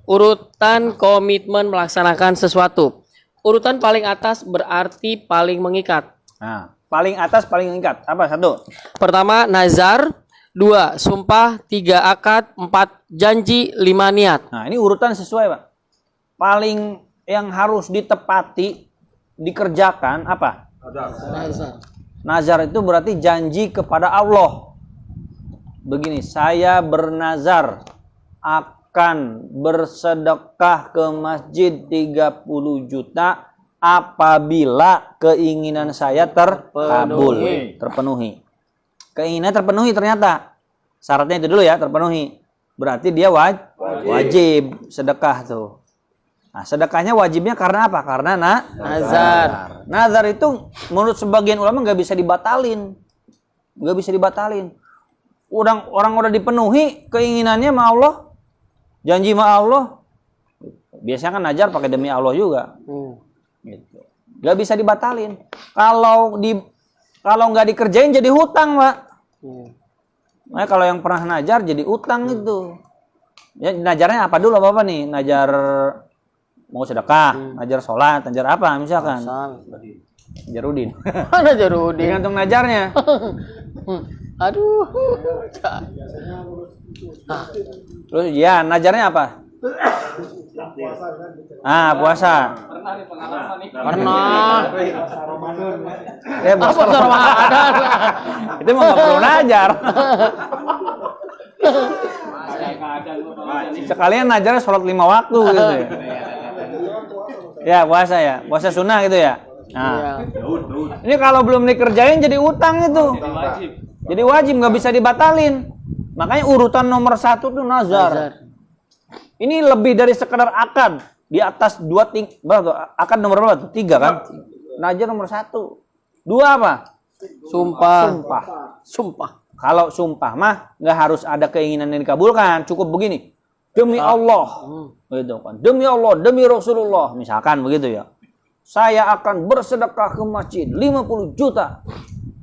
Urutan komitmen melaksanakan sesuatu. Urutan paling atas berarti paling mengikat. Nah, paling atas paling mengikat. Apa? Satu. Pertama nazar, 2 sumpah, 3 akad, 4 janji, 5 niat. Nah, ini urutan sesuai, Pak. Paling yang harus ditepati, dikerjakan apa? Nazar. Nazar itu berarti janji kepada Allah. Begini, saya bernazar akan bersedekah ke masjid 30 juta apabila keinginan saya terpenuhi. Keinginan terpenuhi ternyata. Syaratnya itu dulu ya, terpenuhi. Berarti dia wajib sedekah tuh. Nah, sedekahnya wajibnya karena apa? Karena nazar. Nazar itu menurut sebagian ulama nggak bisa dibatalin. Nggak bisa dibatalin. Orang udah dipenuhi keinginannya sama Allah, janji sama Allah. Biasanya kan nazar pakai demi Allah juga. Gitu. Nggak bisa dibatalin. Kalau nggak dikerjain jadi hutang, Pak. Nah, kalau yang pernah najar jadi utang itu. Ya, najarnya apa dulu apa nih? Najar mau sedekah, najar sholat, najar apa misalkan? Najarudin. Najarudin. Tergantung najarnya. Aduh. Terus ya najarnya apa? Puasa. Pernah. Puasa Apa Ramadan? Itu mah nggak perlu najar. Sekalian najarnya sholat 5 waktu gitu ya. Ya puasa ya, puasa sunnah gitu ya. Nah, ini kalau belum dikerjain jadi utang itu. Jadi wajib, nggak bisa dibatalin. Makanya urutan nomor 1 tuh nazar. Ini lebih dari sekedar akad. Di atas 2 akad nomor berapa tuh? 3 kan? Nazar nomor 1. 2 apa? Sumpah. Kalau sumpah mah nggak harus ada keinginan yang dikabulkan. Cukup begini. Demi Allah. Gitu kan. Demi Allah, demi Rasulullah. Misalkan begitu ya. Saya akan bersedekah ke masjid 50 juta.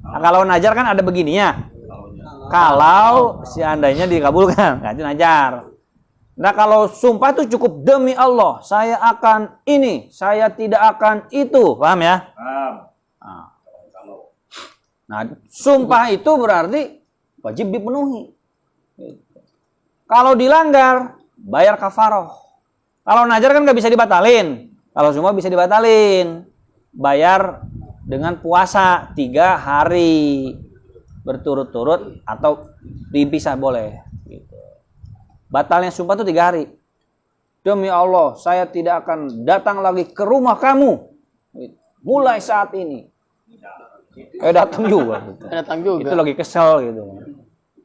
Nah, kalau najar kan ada begininya. Kalau seandainya dikabulkan, itu najar. Nah, kalau sumpah itu cukup demi Allah, saya akan ini, saya tidak akan itu. Paham ya? Paham. Nah, sumpah itu berarti wajib dipenuhi. Kalau dilanggar, bayar kafaroh. Kalau najar kan nggak bisa dibatalin. Kalau sumpah bisa dibatalin. Bayar dengan puasa 3 hari berturut-turut atau dipisah boleh. Gitu. Batalnya sumpah itu 3 hari. Demi Allah, saya tidak akan datang lagi ke rumah kamu. Gitu. Mulai saat ini. Datang juga. Gitu. Datang juga. Itu lagi kesel gitu.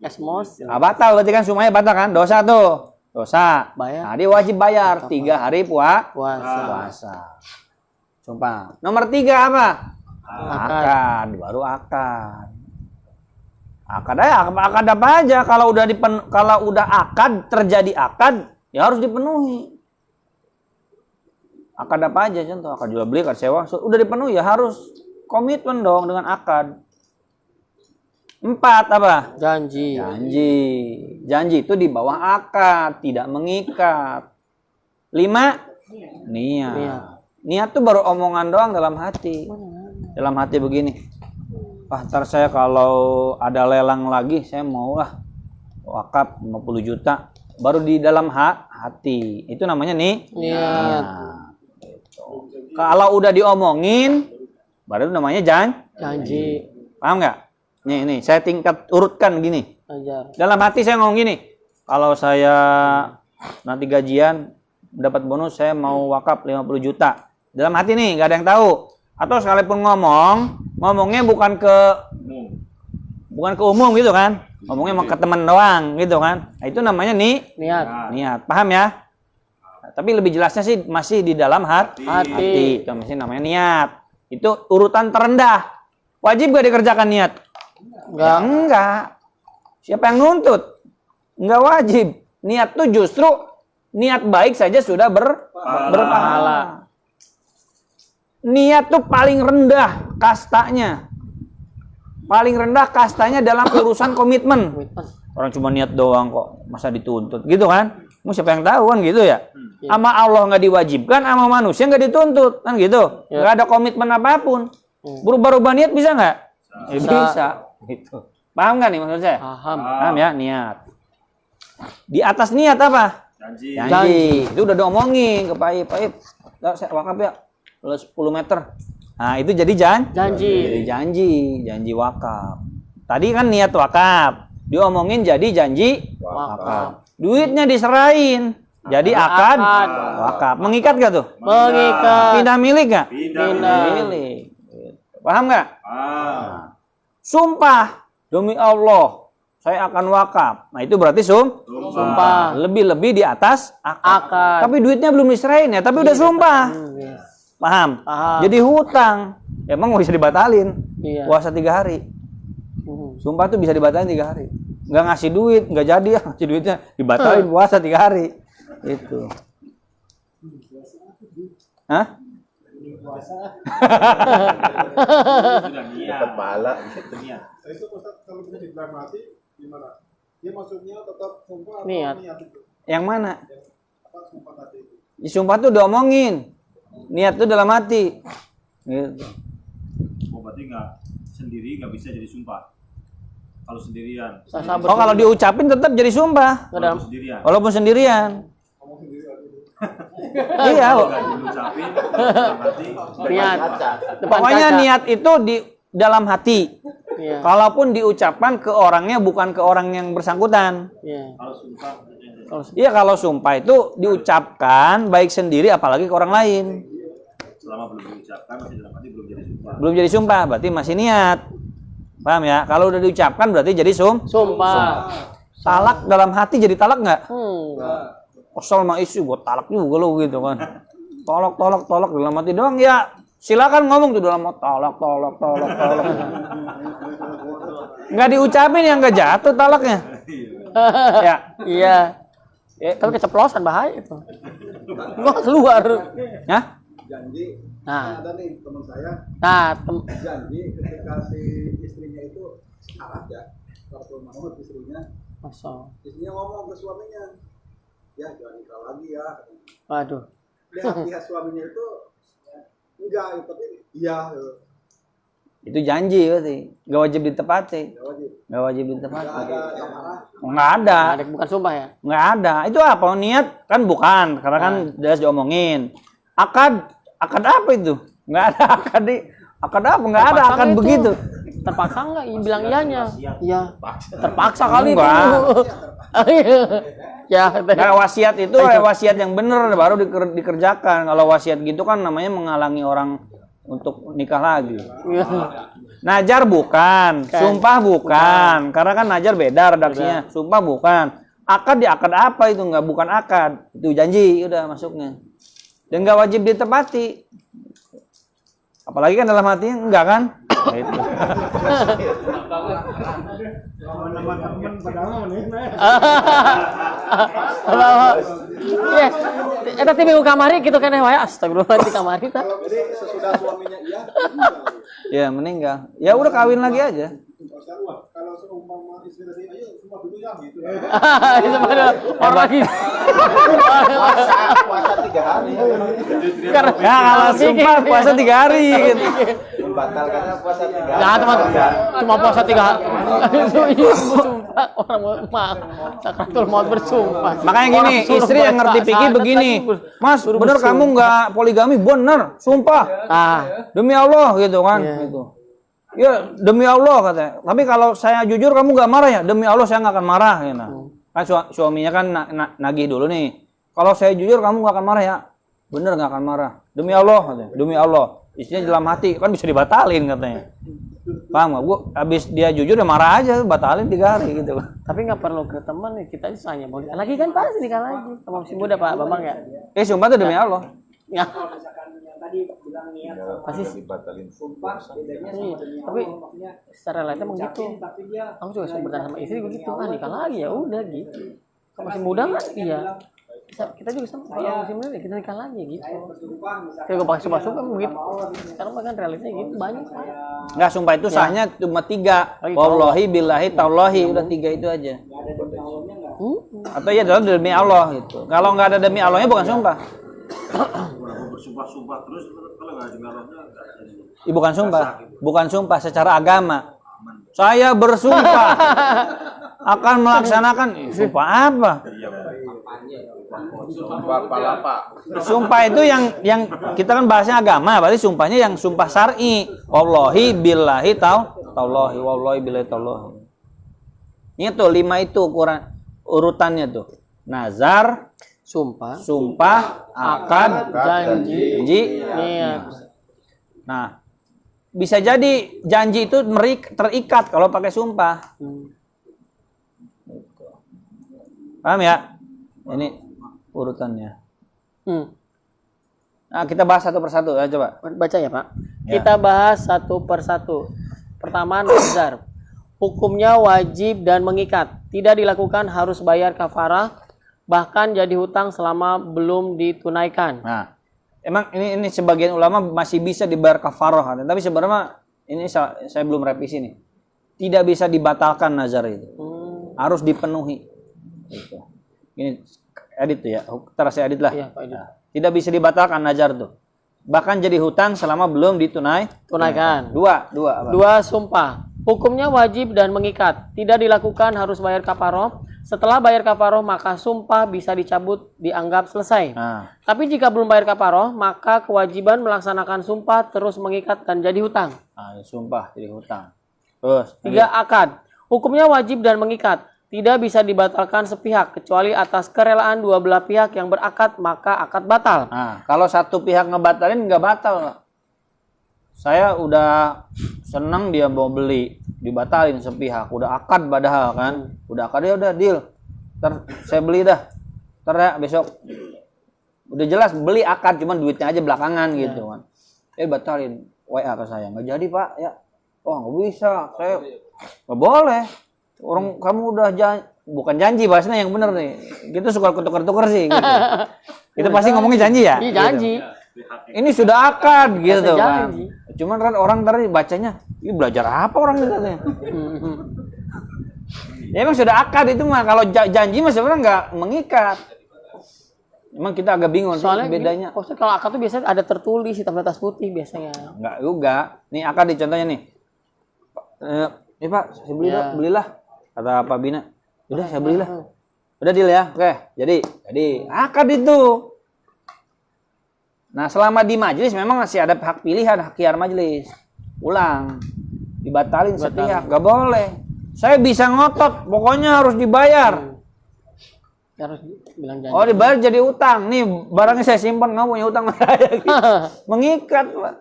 Esmos. Nah, batal berarti kan semuanya batal kan? Dosa tuh. Dosa. Bayar. Nah, dia wajib bayar 3 hari puasa. Sumpah. Nomor 3 apa? Akad. Baru akad. Akad apa aja kalau udah akad, terjadi akad ya harus dipenuhi. Akad apa aja contoh? Akad jual beli, akad sewa, udah dipenuhi ya harus komitmen dong dengan akad. 4 apa? Janji. Janji itu di bawah akad, tidak mengikat. 5 niat. Niat tuh baru omongan doang dalam hati. Dalam hati begini. ntar saya kalau ada lelang lagi saya mau lah wakaf 50 juta. Baru di dalam hati. Itu namanya nih. Niat. Gitu. Kalau udah diomongin, baru namanya Janji. Paham nggak? Nih, saya tingkat urutkan gini. Ajar. Dalam hati saya ngomong gini, kalau saya nanti gajian dapat bonus saya mau wakaf 50 juta. Dalam hati nih, nggak ada yang tahu. Atau sekalipun ngomongnya bukan ke umum gitu kan. Ngomongnya ke teman doang gitu kan. Nah, itu namanya niat. Paham ya? Nah, tapi lebih jelasnya sih masih di dalam hati. Itu masih namanya niat. Itu urutan terendah. Wajib gak dikerjakan niat? Enggak. Siapa yang nuntut? Enggak wajib. Niat tuh justru niat baik saja sudah berpahala. Niat tuh paling rendah kastanya. Paling rendah kastanya dalam urusan komitmen. Orang cuma niat doang kok, masa dituntut gitu kan? Mau siapa yang tahu kan gitu ya? Sama Allah nggak diwajibkan, sama manusia nggak dituntut kan gitu? Nggak ada komitmen apapun. Berubah-ubah niat bisa nggak? Bisa. Gitu. Paham nggak nih maksud saya? Paham ya, niat. Di atas niat apa? Janji. Itu udah diomongin ke Paip. Saya wakaf ya, 10 meter. Nah, itu jadi janji. Jadi janji wakaf. Tadi kan niat wakaf. Diomongin jadi janji wakaf. Duitnya diserahin. Jadi akad wakaf. Mengikat gak tuh? Mengikat. Pindah milik gak? Pindah milik. Paham gak? Sumpah demi Allah saya akan wakaf. Nah, itu berarti sumpah. Lebih-lebih di atas akad. Tapi duitnya belum diserahin ya, tapi udah sumpah. Paham? Jadi hutang. Emang nggak bisa dibatalin. Puasa 3 hari. Sumpah tuh bisa dibatalin 3 hari. Nggak ngasih duit, nggak jadi ya ngasih duitnya dibatalin puasa 3 hari. Itu. Hah? Dapat pahala. Itu Ustaz kalau kita di dalam hati gimana? Dia maksudnya tetap sumpah atau Niat. itu? Yang mana? Apa sumpah tadi itu? Sumpah tuh diomongin. Niat tuh dalam hati. Gitu. Oh, berarti sendiri nggak bisa jadi sumpah. Kalau sendirian. Oh, kalau diucapin tetap jadi sumpah. Walaupun sendirian. Walaupun sendirian. Ngomong sendiri aja. Iya. Nggak diucapin, dalam hati. Niat. Depan Pokoknya kaca. niat itu di dalam hati. Iya. Kalaupun diucapkan ke orangnya bukan ke orang yang bersangkutan. Iya. Kalau sumpah, Iya, kalau sumpah itu diucapkan baik sendiri apalagi ke orang lain. selama belum diucapkan masih dalam hati belum jadi sumpah. Belum jadi sumpah berarti masih niat. Paham ya? Kalau udah diucapkan berarti jadi Sumpah. talak dalam hati jadi talak nggak? Enggak. Kesel sama istri buat talak juga lo gitu kan. Tolak dalam hati doang ya. Silakan ngomong tuh dalam hati tolak. Nggak diucapin yang nggak jatuh talaknya. Ya. Iya. Tapi keceplosan bahaya itu. Gua keluar. Hah? Janji. Nah. Ada nih teman saya janji ketika si istrinya itu syarat ya. Kalau mau istrinya ngomong ke suaminya, ya jangan nikah lagi ya. Waduh. Pihak suaminya itu enggak, tapi iya. Itu janji berarti. Nggak wajib ditepati. Nggak wajib ditepati. Nggak ada. Bukan sumpah ya? Nggak ada. Itu apa? Niat kan bukan. Karena kan jelas diomongin. Akad apa itu? Nggak ada akad di. Akad apa? Nggak ada akad itu. begitu. Terpaksa nggak bilang iyanya? Iya. Terpaksa kali itu. Ya. Nah, wasiat itu wasiat yang benar baru dikerjakan. Kalau wasiat gitu kan namanya menghalangi orang untuk nikah lagi. Najar bukan, sumpah bukan. Karena kan najar beda redaksinya. Sumpah bukan. Akad di akad apa itu? Nggak, bukan akad. Itu janji udah masuknya. Dan nggak wajib ditepati. Apalagi kan dalam hatinya enggak kan? Nah, itu. Teman-teman padahal nih. Iya. Eta teh minggu kamari gitu kan wae astagfirullah di kamari tah. Jadi sesudah suaminya iya, Ya meninggal. Ya udah kawin lagi aja. kalau seumpama istri tadi ayo sumpah dulu ya gitu. Itu pada orang lagi. Puasa 3 hari. Ya kalau sumpah puasa 3 hari gitu. dibatalkannya puasa 3 Ya teman, cuma puasa 3 hari. Sumpah orang mau sakratul maut bersumpah. Makanya gini, Orang suruh istri yang baca ngerti fikih syahadat begini. lagi Mas, suruh bener kamu bersumpah. nggak poligami? Bener, sumpah. Ah, Demi Allah gitu kan, Iya. gitu. Ya demi Allah katanya. Tapi kalau saya jujur kamu nggak marah ya? Demi Allah saya nggak akan marah. Gitu. Kan suaminya kan nagih dulu nih. Kalau saya jujur kamu nggak akan marah ya? Bener nggak akan marah. Demi Allah katanya. Demi Allah. Istrinya dalam hati kan bisa dibatalin katanya. Paham nggak? Bu, habis dia jujur ya marah aja, batalin 3 hari gitu. tapi nggak perlu ke teman ya, kita aja tanya mau nikah lagi kan pasti nikah lagi. Sama masih muda Pak Bambang ya. Sumpah tuh demi Allah. Ya. Pasti dibatalin sumpah iya. Tapi secara lain emang gitu. Aku juga sering bertanya sama istri begitu, nikah lagi ya udah gitu. Kalau masih muda kan iya. Kita juga sama kalau masih muda ya kita nikah lagi gitu. Kayak gue pakai sumpah-sumpah begitu. Sekarang kan realitanya gitu banyak. Nggak, sumpah itu sahnya cuma 3. Wallahi, billahi, tallahi. Udah 3 itu aja. Atau ya dalam demi Allah gitu. Kalau nggak ada demi Allahnya bukan sumpah. Kalau bersumpah-sumpah terus kalau nggak demi Allahnya nggak jadi. Bukan sumpah. Bukan sumpah secara agama. Saya bersumpah akan melaksanakan. Sumpah apa? sumpah palapa Sumpah itu yang kita kan bahasnya agama, berarti sumpahnya yang sumpah syar'i. Wallahi billahi tallahi, wallahi billahi tallahi. Ini tuh 5 itu ukuran urutannya tuh. Nazar, sumpah, akad, janji, niat. Nah, bisa jadi janji itu terikat kalau pakai sumpah. Paham ya? Ini urutannya. Nah, kita bahas satu persatu ya, coba. Baca ya, Pak. Ya. Kita bahas satu persatu. Pertama, nazar. Hukumnya wajib dan mengikat. Tidak dilakukan harus bayar kafarah, bahkan jadi hutang selama belum ditunaikan. Nah, emang ini sebagian ulama masih bisa dibayar kafarah, tapi sebenarnya ini saya belum revisi nih. Tidak bisa dibatalkan nazar itu. Harus dipenuhi. Gitu. Ini edit tuh ya. Ntar saya edit lah. Iya, Pak Edit. Nah, tidak bisa dibatalkan nazar tuh. Bahkan jadi hutang selama belum Tunaikan. Dua. Dua, sumpah. Hukumnya wajib dan mengikat. Tidak dilakukan harus bayar kafaroh. Setelah bayar kafaroh, maka sumpah bisa dicabut, dianggap selesai. Nah, Tapi jika belum bayar kafaroh, maka kewajiban melaksanakan sumpah terus mengikat dan jadi hutang. sumpah jadi hutang. Terus. 3, akad. Hukumnya wajib dan mengikat. Tidak bisa dibatalkan sepihak, kecuali atas kerelaan dua belah pihak yang berakad, maka akad batal. Nah, kalau satu pihak ngebatalin nggak batal. Saya udah seneng dia mau beli, dibatalin sepihak. Udah akad padahal kan. Udah akad ya udah deal. Ntar saya beli dah. Ntar ya besok. Udah jelas beli akad, cuman duitnya aja belakangan gitu kan. Batalin. WA ke saya. Nggak jadi Pak ya. Oh nggak bisa. Saya nggak boleh. Orang kamu udah bukan janji bahasanya yang bener nih. Kita suka tukar-tukar sih gitu. Kita pasti ngomongnya janji ya? Iya, janji. Ini sudah akad gitu kan. janji. Cuman kan orang tadi bacanya, ini belajar apa orang ini katanya. Ya emang sudah akad itu mah, kalau janji mah sebenarnya nggak mengikat. Emang kita agak bingung Soalnya bedanya. Maksudnya kalau akad tuh biasanya ada tertulis hitam di atas putih biasanya. Enggak juga. Nih akad di contohnya nih. Ini Pak, saya belilah. Kata Pak Bina. Udah saya belilah. Udah deal ya. Oke, jadi akad itu. Nah, selama di majelis memang masih ada hak pilihan, hak khiyar majelis. Ulang. Dibatalin sepihak, enggak boleh. Saya bisa ngotot, pokoknya harus dibayar. Harus bilang janji. Oh, dibayar jadi utang. Nih, barangnya saya simpan, kamu punya utang sama saya. Gitu. Mengikat, Pak.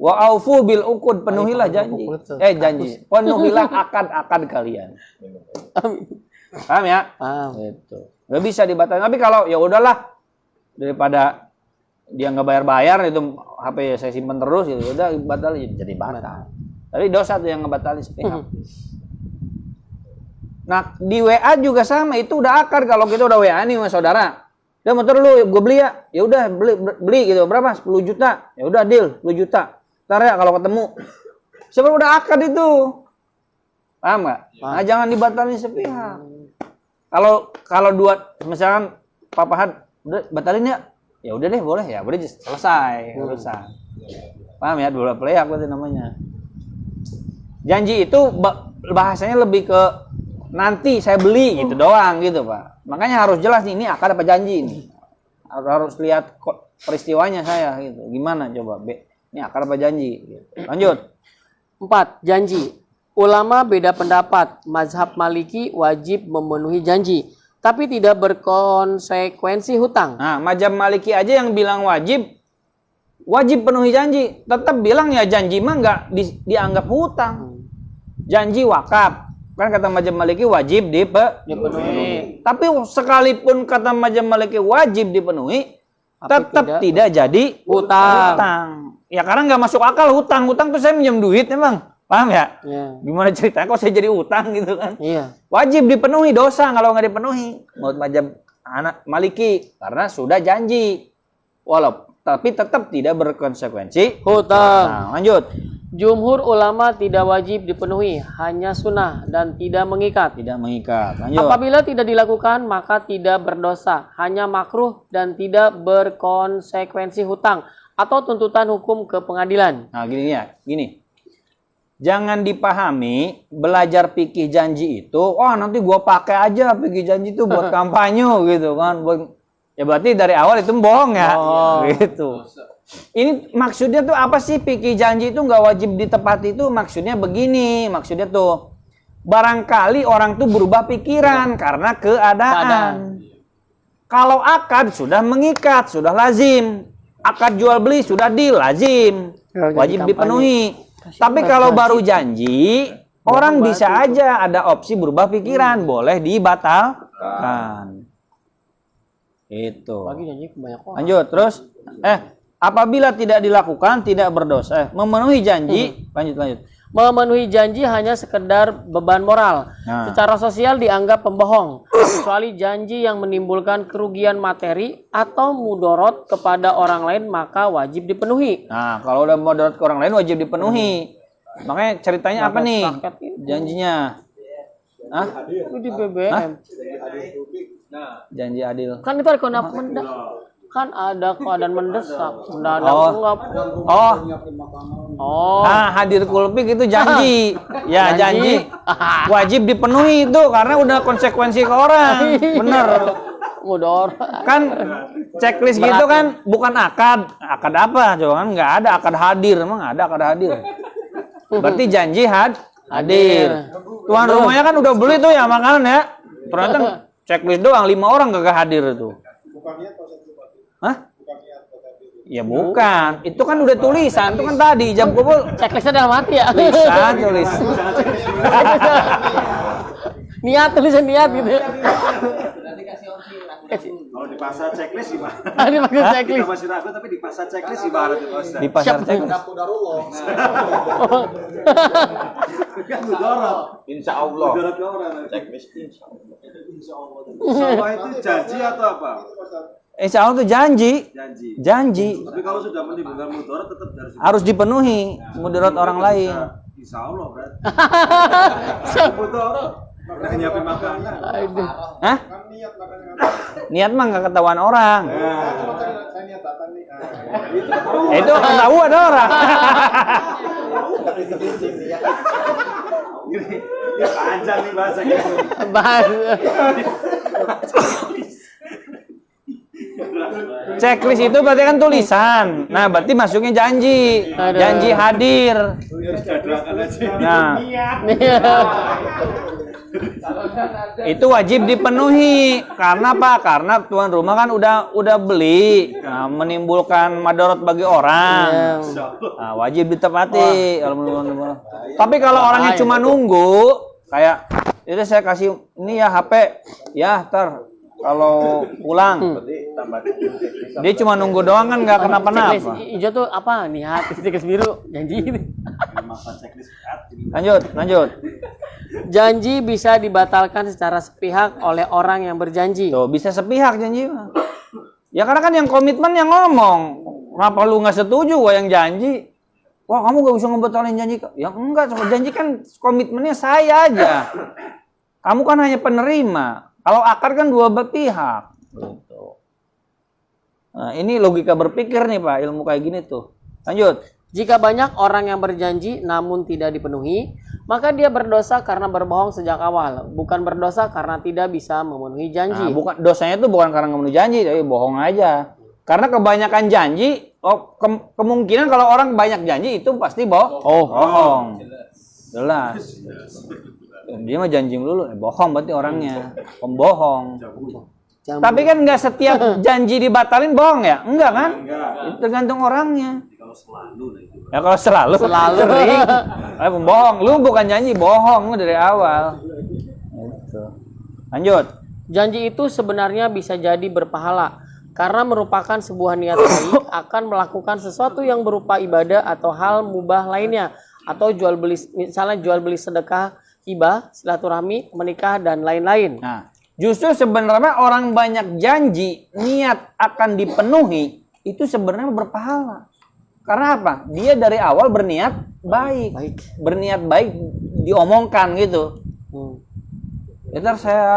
Wa aufu bil uqud, penuhilah janji. Janji. Penuhilah akad-akad kalian. Paham ya? Paham. Gitu. Nggak bisa dibatalkan. Tapi kalau ya udahlah, daripada dia nggak bayar-bayar itu HP saya simpan terus, ya udah batal jadi batal. Tapi dosa tuh yang ngebatalin sepihak. Nah, di WA juga sama, itu udah akad. Kalau kita udah WA nih sama saudara, udah motor lu gue beli ya, ya udah beli gitu, berapa? 10 juta, ya udah deal 10 juta. Ntar ya kalau ketemu, sebenarnya udah akad itu, paham nggak? Nah, jangan dibatalin sepihak. Kalau dua, misalkan Papa Had, udah batalin ya udah deh boleh ya, udah selesai urusan. Paham ya? Dua belah pihak berarti namanya. Janji itu bahasanya lebih ke nanti saya beli gitu doang gitu, Pak. Makanya harus jelas nih, ini akad apa janji ini. Harus lihat peristiwanya saya gitu. Gimana coba? Ini akad apa janji? Gitu. Lanjut. 4. Janji. Ulama beda pendapat. Mazhab Maliki wajib memenuhi janji, tapi tidak berkonsekuensi hutang. Nah, mazhab Maliki aja yang bilang wajib penuhi janji. Tetap bilang ya janji mah nggak dianggap hutang. Janji wakaf. Kan kata mazhab Maliki wajib dipenuhi. Tapi sekalipun kata mazhab Maliki wajib dipenuhi, tetap tidak jadi hutang. Ya karena nggak masuk akal hutang. Hutang tuh saya minjem duit emang. Paham ya? Ya. Gimana ceritanya kok saya jadi utang gitu kan? Iya. Wajib dipenuhi, dosa kalau nggak dipenuhi. Menurut mazhab anak Maliki karena sudah janji. Tapi tetap tidak berkonsekuensi Hutang. Nah, lanjut. Jumhur ulama tidak wajib dipenuhi, hanya sunnah dan tidak mengikat. Tidak mengikat. Lanjut. Apabila tidak dilakukan, maka tidak berdosa, hanya makruh dan tidak berkonsekuensi hutang atau tuntutan hukum ke pengadilan. Nah, gini. Jangan dipahami belajar fikih janji itu, nanti gua pakai aja fikih janji itu buat kampanye gitu kan. Ya berarti dari awal itu bohong ya. Gitu. Ini maksudnya tuh apa sih fikih janji itu nggak wajib ditepati itu? Maksudnya begini, maksudnya tuh barangkali orang tuh berubah pikiran karena keadaan. Kalau akad sudah mengikat, sudah lazim. Akad jual beli sudah lazim, wajib dipenuhi. Tapi kalau baru janji, orang bisa aja ada opsi berubah pikiran, boleh dibatalkan. Itu. Lanjut terus. Apabila tidak dilakukan tidak berdosa. Memenuhi janji, lanjut. Memenuhi janji hanya sekedar beban moral. Secara sosial dianggap pembohong, kecuali janji yang menimbulkan kerugian materi atau mudorot kepada orang lain maka wajib dipenuhi. Nah, kalau udah mudorot ke orang lain wajib dipenuhi. Makanya ceritanya apa nih? Janjinya. Di BBM. Janji adil. Kan itu ada keadaan mendesak. Hadir kulpik itu janji. Ya, janji. Wajib dipenuhi itu karena udah konsekuensi ke orang. Bener. Kan checklist gitu kan bukan akad. Akad apa? Coba kan nggak ada akad hadir. Emang ada akad hadir. Berarti janji hadir. Tuan rumahnya kan udah beli tuh ya makanan ya. Ternyata checklist doang 5 orang gak hadir tuh. Hah? Ya bukan. Itu kan udah tulisan. Itu kan tadi jam kumpul. Checklistnya dalam hati ya. Tulis. Tulisan niat gitu. Kalau di pasar checklist gimana? Dipakai checklist. Kita masih ragu tapi di pasar checklist gimana tuh Ustaz? Di pasar checklist. Kan mudorot. Insya Allah. Mudorot ke orang. Checklist insya Allah. Insya Allah itu janji atau apa? Insya Allah itu janji. Janji. Tapi kalau sudah menimbulkan mudorot tetap harus dipenuhi. Mudorot orang lain. Insya Allah berarti. Mudorot. Makanya nyiapin makanan. Hah? Niat mah nggak ketahuan orang. Itu ketahuan orang. Panjang nih bahasanya. Checklist itu berarti kan tulisan. Nah, berarti masuknya janji. Janji hadir. Nah, itu wajib dipenuhi. Karena apa? Karena tuan rumah kan udah beli. Nah, menimbulkan madorot bagi orang. Nah, wajib ditepati. Tapi kalau orangnya cuma nunggu, kayak itu saya kasih ini ya HP, ya ntar kalau pulang. Dia cuma nunggu doang kan nggak kenapa-napa. Hijau tuh apa? Niat, checklist biru, janji. Lanjut. Janji bisa dibatalkan secara sepihak oleh orang yang berjanji. Tuh, bisa sepihak janji. Ya karena kan yang komitmen yang ngomong. Kenapa lu nggak setuju gua yang janji? Wah, kamu gak bisa ngebatalin janji. Ya enggak, janji kan komitmennya saya aja. Kamu kan hanya penerima. Kalau akad kan dua pihak. Gitu. Nah, ini logika berpikir nih Pak, ilmu kayak gini tuh. Lanjut. Jika banyak orang yang berjanji namun tidak dipenuhi, maka dia berdosa karena berbohong sejak awal, bukan berdosa karena tidak bisa memenuhi janji. Nah, bukan dosanya itu bukan karena nggak memenuhi janji, tapi bohong aja. Karena kebanyakan janji, kemungkinan kalau orang banyak janji itu pasti bohong. Jelas. Dia mah janji dulu, bohong berarti orangnya, pembohong. Tapi kan nggak setiap janji dibatalin bohong ya? Enggak kan? Itu tergantung orangnya. Ya kalau selalu sering, pembohong. Lu bukan janji, bohong lu dari awal. Gitu. Lanjut. Janji itu sebenarnya bisa jadi berpahala karena merupakan sebuah niat baik akan melakukan sesuatu yang berupa ibadah atau hal mubah lainnya, atau jual beli, misalnya jual beli sedekah, hibah, silaturahmi, menikah dan lain-lain. Nah, justru sebenarnya orang banyak janji niat akan dipenuhi itu sebenarnya berpahala. Karena apa? Dia dari awal berniat baik. Berniat baik diomongkan gitu. Ntar saya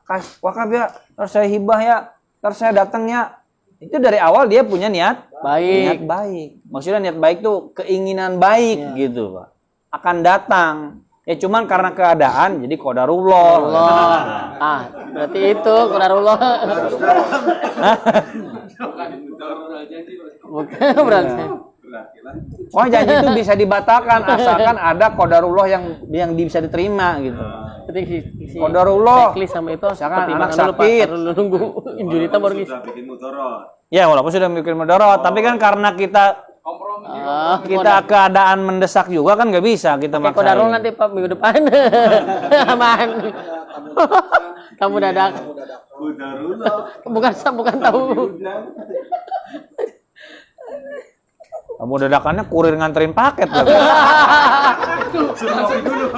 kasih wakaf ya, ntar saya hibah ya, ntar saya datang ya. Itu dari awal dia punya niat Baik. Niat baik. Maksudnya niat baik tuh keinginan baik gitu, Pak. Akan datang. Ya cuman karena keadaan jadi qadarullah. Ah, berarti itu qadarullah. Bukan berarti. Oh, janji itu bisa dibatalkan asalkan ada qadarullah yang bisa diterima gitu. Qadarullah. Checklist sama itu Misalkan anak sakit. Nunggu injury baru ngisi. Ya, walaupun sudah bikin mudarat, tapi kan karena kita keadaan mendesak juga kan nggak bisa kita maksain. Qadarullah nanti Pak minggu depan. Aman. Kamu dadak. Bukan tahu. Kamu dadakannya kurir nganterin paket.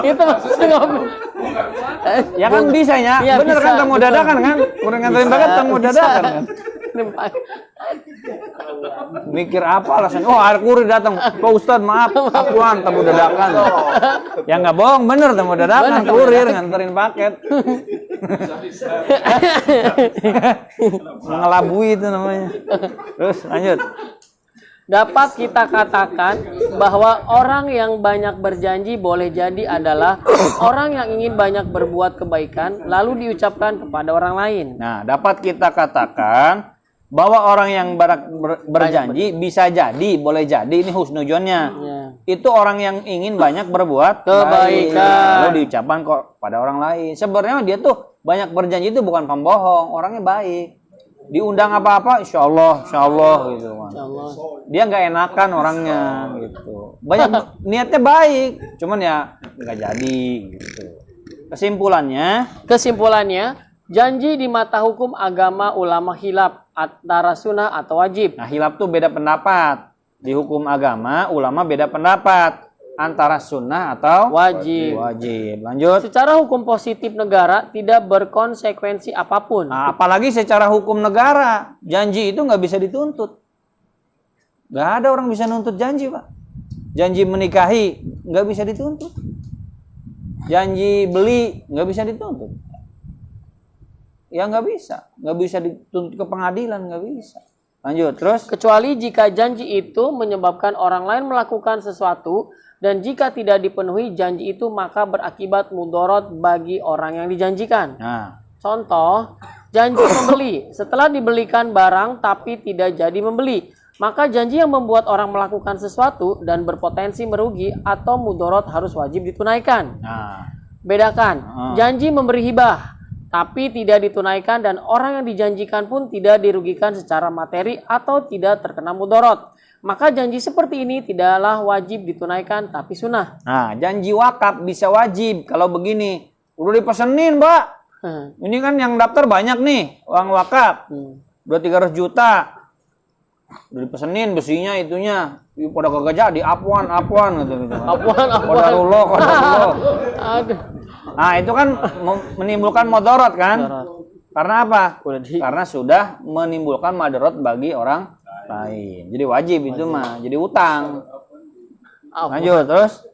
Itu maksudnya ngomong. Ya kan bisa ya. Iya, Bener bisa, kan tamu dadakan kan? Kurir nganterin paket tamu dadakan kan? Mikir apa alasan? Oh, air kurir datang. Pak Ustadz maaf, akuan tamu dadakan. Ya nggak bohong, bener tamu dadakan kurir nganterin paket. Mengelabui itu namanya. Terus lanjut. Dapat kita katakan bahwa orang yang banyak berjanji boleh jadi adalah orang yang ingin banyak berbuat kebaikan lalu diucapkan kepada orang lain. Nah, dapat kita katakan bahwa orang yang berjanji bisa jadi, boleh jadi ini husnujonnya. Ya. Itu orang yang ingin banyak berbuat kebaikan. Lalu diucapkan kok pada orang lain. Sebenarnya dia tuh banyak berjanji itu bukan pembohong, orangnya baik. Diundang apa-apa, insya Allah gitu. Insyaallah. Dia nggak enakan orangnya gitu. Banyak niatnya baik, cuman ya nggak jadi gitu. Kesimpulannya, janji di mata hukum agama ulama khilaf antara sunnah atau wajib. Nah, khilaf tuh beda pendapat. Di hukum agama ulama beda pendapat antara sunnah atau Wajib. Lanjut. Secara hukum positif negara tidak berkonsekuensi apapun. Nah, apalagi secara hukum negara, janji itu nggak bisa dituntut. Nggak ada orang bisa nuntut janji, Pak. Janji menikahi nggak bisa dituntut. Janji beli nggak bisa dituntut. Ya nggak bisa dituntut ke pengadilan, nggak bisa. Lanjut, terus. Kecuali jika janji itu menyebabkan orang lain melakukan sesuatu, dan jika tidak dipenuhi janji itu maka berakibat mudorot bagi orang yang dijanjikan. Nah, contoh, janji membeli. Setelah dibelikan barang tapi tidak jadi membeli, maka janji yang membuat orang melakukan sesuatu dan berpotensi merugi atau mudorot harus wajib ditunaikan. nah. Bedakan, janji memberi hibah tapi tidak ditunaikan dan orang yang dijanjikan pun tidak dirugikan secara materi atau tidak terkena mudorot. Maka janji seperti ini tidaklah wajib ditunaikan tapi sunnah. Nah, janji wakaf bisa wajib kalau begini. Udah dipesenin, Mbak. Ini kan yang daftar banyak nih, uang wakaf. 200-300 juta. Udah dipesenin besinya itunya. Pada kagak jadi, apwan gitu. Apwan. Qadarullah. Aduh. Nah, itu kan menimbulkan madarat kan? Karena apa? Karena sudah menimbulkan madarat bagi orang lain. Jadi wajib itu mah, jadi utang. Lanjut terus.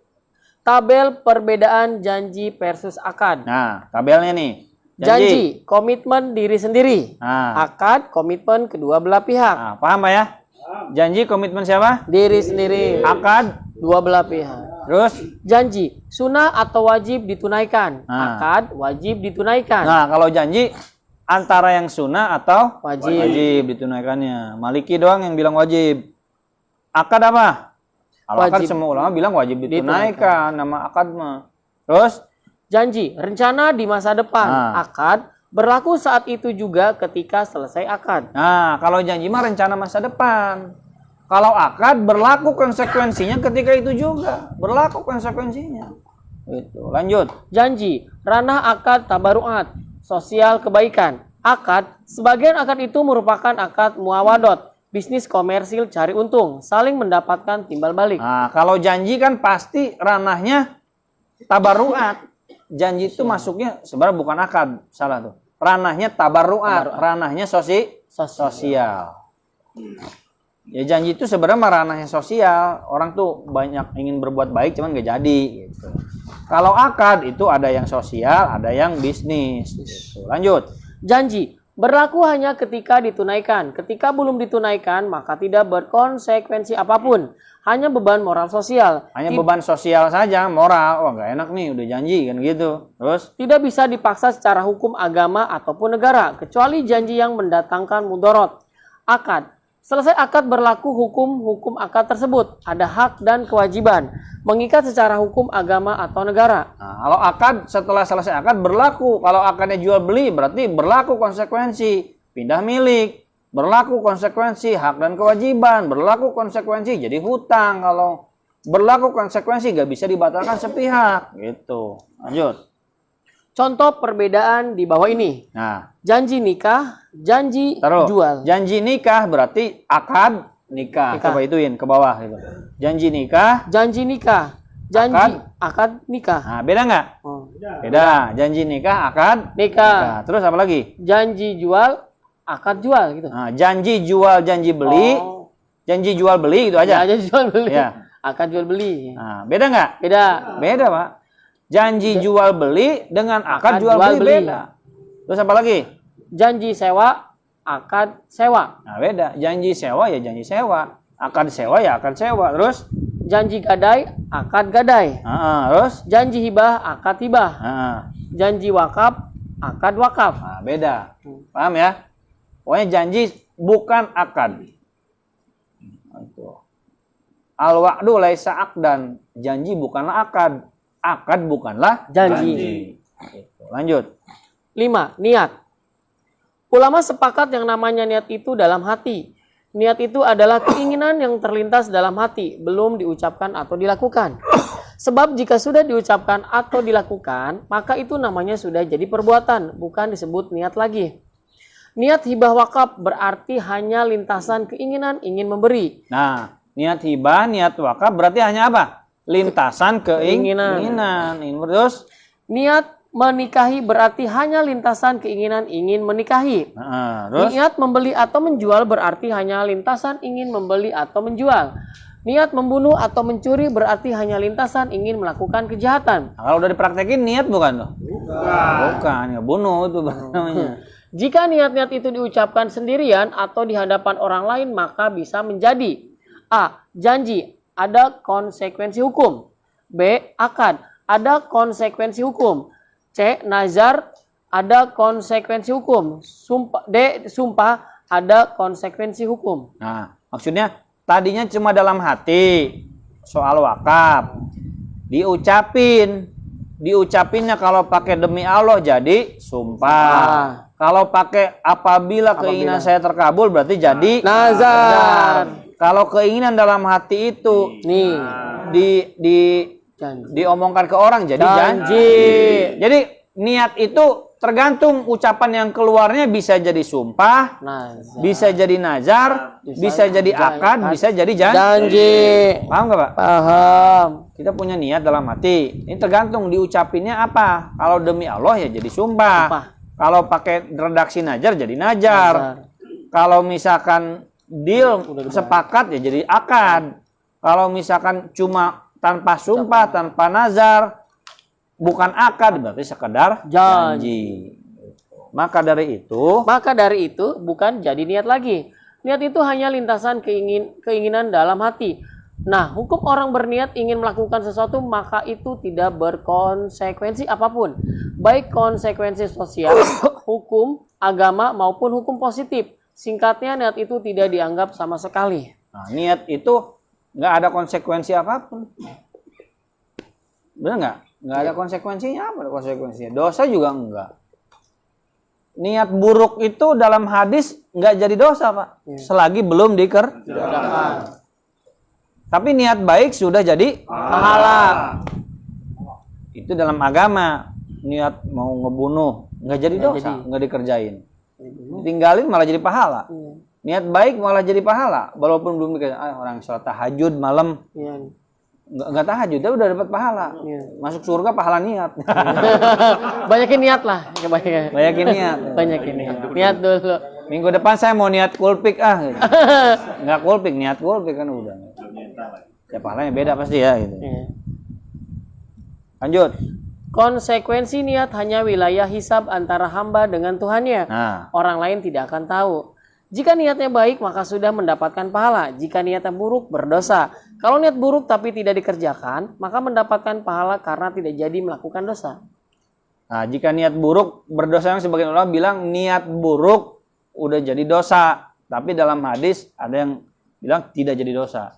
Tabel perbedaan janji versus akad. Nah, tabelnya nih. Janji komitmen diri sendiri. Nah. Akad komitmen kedua belah pihak. Nah, paham Pak ya? Janji komitmen siapa? Diri sendiri. Akad. Dua belah pihak. Terus? Janji, sunnah atau wajib ditunaikan. Nah. Akad wajib ditunaikan. Nah, kalau janji antara yang sunnah atau Wajib. ditunaikannya. Maliki doang yang bilang wajib. Akad apa? Kalau akad Wajib. semua ulama bilang wajib ditunaikan. Nama akad mah. Terus? Janji, rencana di masa depan. Nah. Akad berlaku saat itu juga ketika selesai akad. Nah, kalau janji mah rencana masa depan. Kalau akad berlaku konsekuensinya ketika itu juga. Berlaku konsekuensinya. Gitu. Lanjut. Janji, ranah akad tabaruat, sosial kebaikan. Akad, sebagian akad itu merupakan akad muawadot, bisnis komersil cari untung, saling mendapatkan timbal balik. Nah, kalau janji kan pasti ranahnya tabaruat. Janji itu masuknya sebenarnya bukan akad, salah tuh. Ranahnya tabaruat, ranahnya sosial. Ya janji itu sebenarnya ranahnya sosial. Orang tuh banyak ingin berbuat baik cuman gak jadi gitu. Kalau akad itu ada yang sosial, ada yang bisnis gitu. Lanjut. Janji, berlaku hanya ketika ditunaikan. Ketika belum ditunaikan, maka tidak berkonsekuensi apapun. Hanya beban moral sosial. Hanya beban sosial saja, moral. Wah gak enak nih, udah janji kan gitu. Terus? Tidak bisa dipaksa secara hukum agama ataupun negara, kecuali janji yang mendatangkan mudorot. Akad. Selesai akad berlaku hukum akad tersebut. Ada hak dan kewajiban. Mengikat secara hukum agama atau negara. Nah, kalau akad setelah selesai akad berlaku. Kalau akadnya jual beli berarti berlaku konsekuensi. Pindah milik. Berlaku konsekuensi hak dan kewajiban. Berlaku konsekuensi jadi hutang. Kalau berlaku konsekuensi gak bisa dibatalkan sepihak. Gitu. Lanjut. Contoh perbedaan di bawah ini. Nah. Janji nikah, janji Taruh. jual. Janji nikah berarti akad nikah. Coba ituin ke bawah gitu. Janji nikah. Janji nikah, janji akad nikah. Nah, beda nggak? Oh. Beda. Janji nikah, akad Nikah. Terus apa lagi? Janji jual, akad jual gitu. Nah, janji jual, janji beli. Oh. Janji jual beli gitu aja. Ya, janji jual beli. Ya. Akad jual beli. Nah, beda nggak? Beda. Beda, Pak. Janji jual beli dengan akad jual beli beda. Terus apa lagi? Janji sewa, akad sewa. Nah, beda. Janji sewa ya janji sewa. Akad sewa ya akad sewa. Terus? Janji gadai, akad gadai. Terus? Janji hibah, akad hibah. Janji wakaf, akad wakaf. Nah, beda. Paham ya? Pokoknya janji bukan akad. Al-wa'du laisa aqdan. Janji bukanlah akad. Akad bukanlah janji. Gitu. Lanjut. 5. Niat. Ulama sepakat yang namanya niat itu dalam hati. Niat itu adalah keinginan yang terlintas dalam hati, belum diucapkan atau dilakukan. Sebab jika sudah diucapkan atau dilakukan, maka itu namanya sudah jadi perbuatan, bukan disebut niat lagi. Niat hibah wakaf berarti hanya lintasan keinginan ingin memberi. Nah, niat hibah, niat wakaf berarti hanya apa? Lintasan keinginan. Terus? Niat menikahi berarti hanya lintasan keinginan ingin menikahi. Terus? Niat membeli atau menjual berarti hanya lintasan ingin membeli atau menjual. Niat membunuh atau mencuri berarti hanya lintasan ingin melakukan kejahatan. Nah, kalau udah dipraktekin niat bukan tuh? Bukan, ya bunuh itu namanya. Jika niat-niat itu diucapkan sendirian atau di hadapan orang lain, maka bisa menjadi A. Janji, ada konsekuensi hukum. B. Akad, ada konsekuensi hukum. C. Nazar, ada konsekuensi hukum. D. Sumpah, ada konsekuensi hukum. Nah, maksudnya tadinya cuma dalam hati soal wakaf. Diucapinnya kalau pakai demi Allah jadi sumpah. Kalau pakai apabila keinginan saya terkabul berarti jadi nazar. Kalau keinginan dalam hati itu diomongkan ke orang jadi janji. Jadi niat itu tergantung ucapan yang keluarnya bisa jadi sumpah, bisa jadi nazar, bisa jadi akad, bisa jadi janji. Paham nggak, Pak? Paham. Kita punya niat dalam hati. Ini tergantung diucapinnya apa. Kalau demi Allah ya jadi sumpah. Kalau pakai redaksi nazar jadi nazar. Kalau misalkan deal sepakat ya jadi akad. Kalau misalkan cuma tanpa sumpah, tanpa nazar, bukan akad berarti sekedar janji. Maka dari itu bukan jadi niat lagi. Niat itu hanya lintasan keinginan dalam hati. Nah, hukum orang berniat ingin melakukan sesuatu maka itu tidak berkonsekuensi apapun, baik konsekuensi sosial, hukum, agama maupun hukum positif. Singkatnya, niat itu tidak dianggap sama sekali. Nah, niat itu nggak ada konsekuensi apapun. Benar nggak? Nggak ada konsekuensinya. Apa ada konsekuensinya? Dosa juga enggak. Niat buruk itu dalam hadis nggak jadi dosa, Pak. Selagi belum dikerjakan. Tapi niat baik sudah jadi pahala. Itu dalam agama. Niat mau ngebunuh nggak jadi dosa, nggak dikerjain. Tinggalin malah jadi pahala. Niat baik malah jadi pahala. Walaupun belum dikerjain. Orang sholat tahajud malam nggak tahajud, dia udah dapat pahala. Masuk surga pahala niat. Banyakin niat lah. Banyakin niat. Banyakin niat. Niat dulu. Minggu depan saya mau niat kulpik gitu. Nggak kulpik, niat kulpik kan udah. Ya pahalanya beda pasti ya gitu. Lanjut. Konsekuensi niat hanya wilayah hisab antara hamba dengan Tuhannya. Nah, Orang lain tidak akan tahu. Jika niatnya baik maka sudah mendapatkan pahala. Jika niatnya buruk berdosa. Kalau niat buruk tapi tidak dikerjakan maka mendapatkan pahala karena tidak jadi melakukan dosa. nah, jika niat buruk berdosa, yang sebagian ulama bilang niat buruk udah jadi dosa. Tapi dalam hadis ada yang bilang tidak jadi dosa.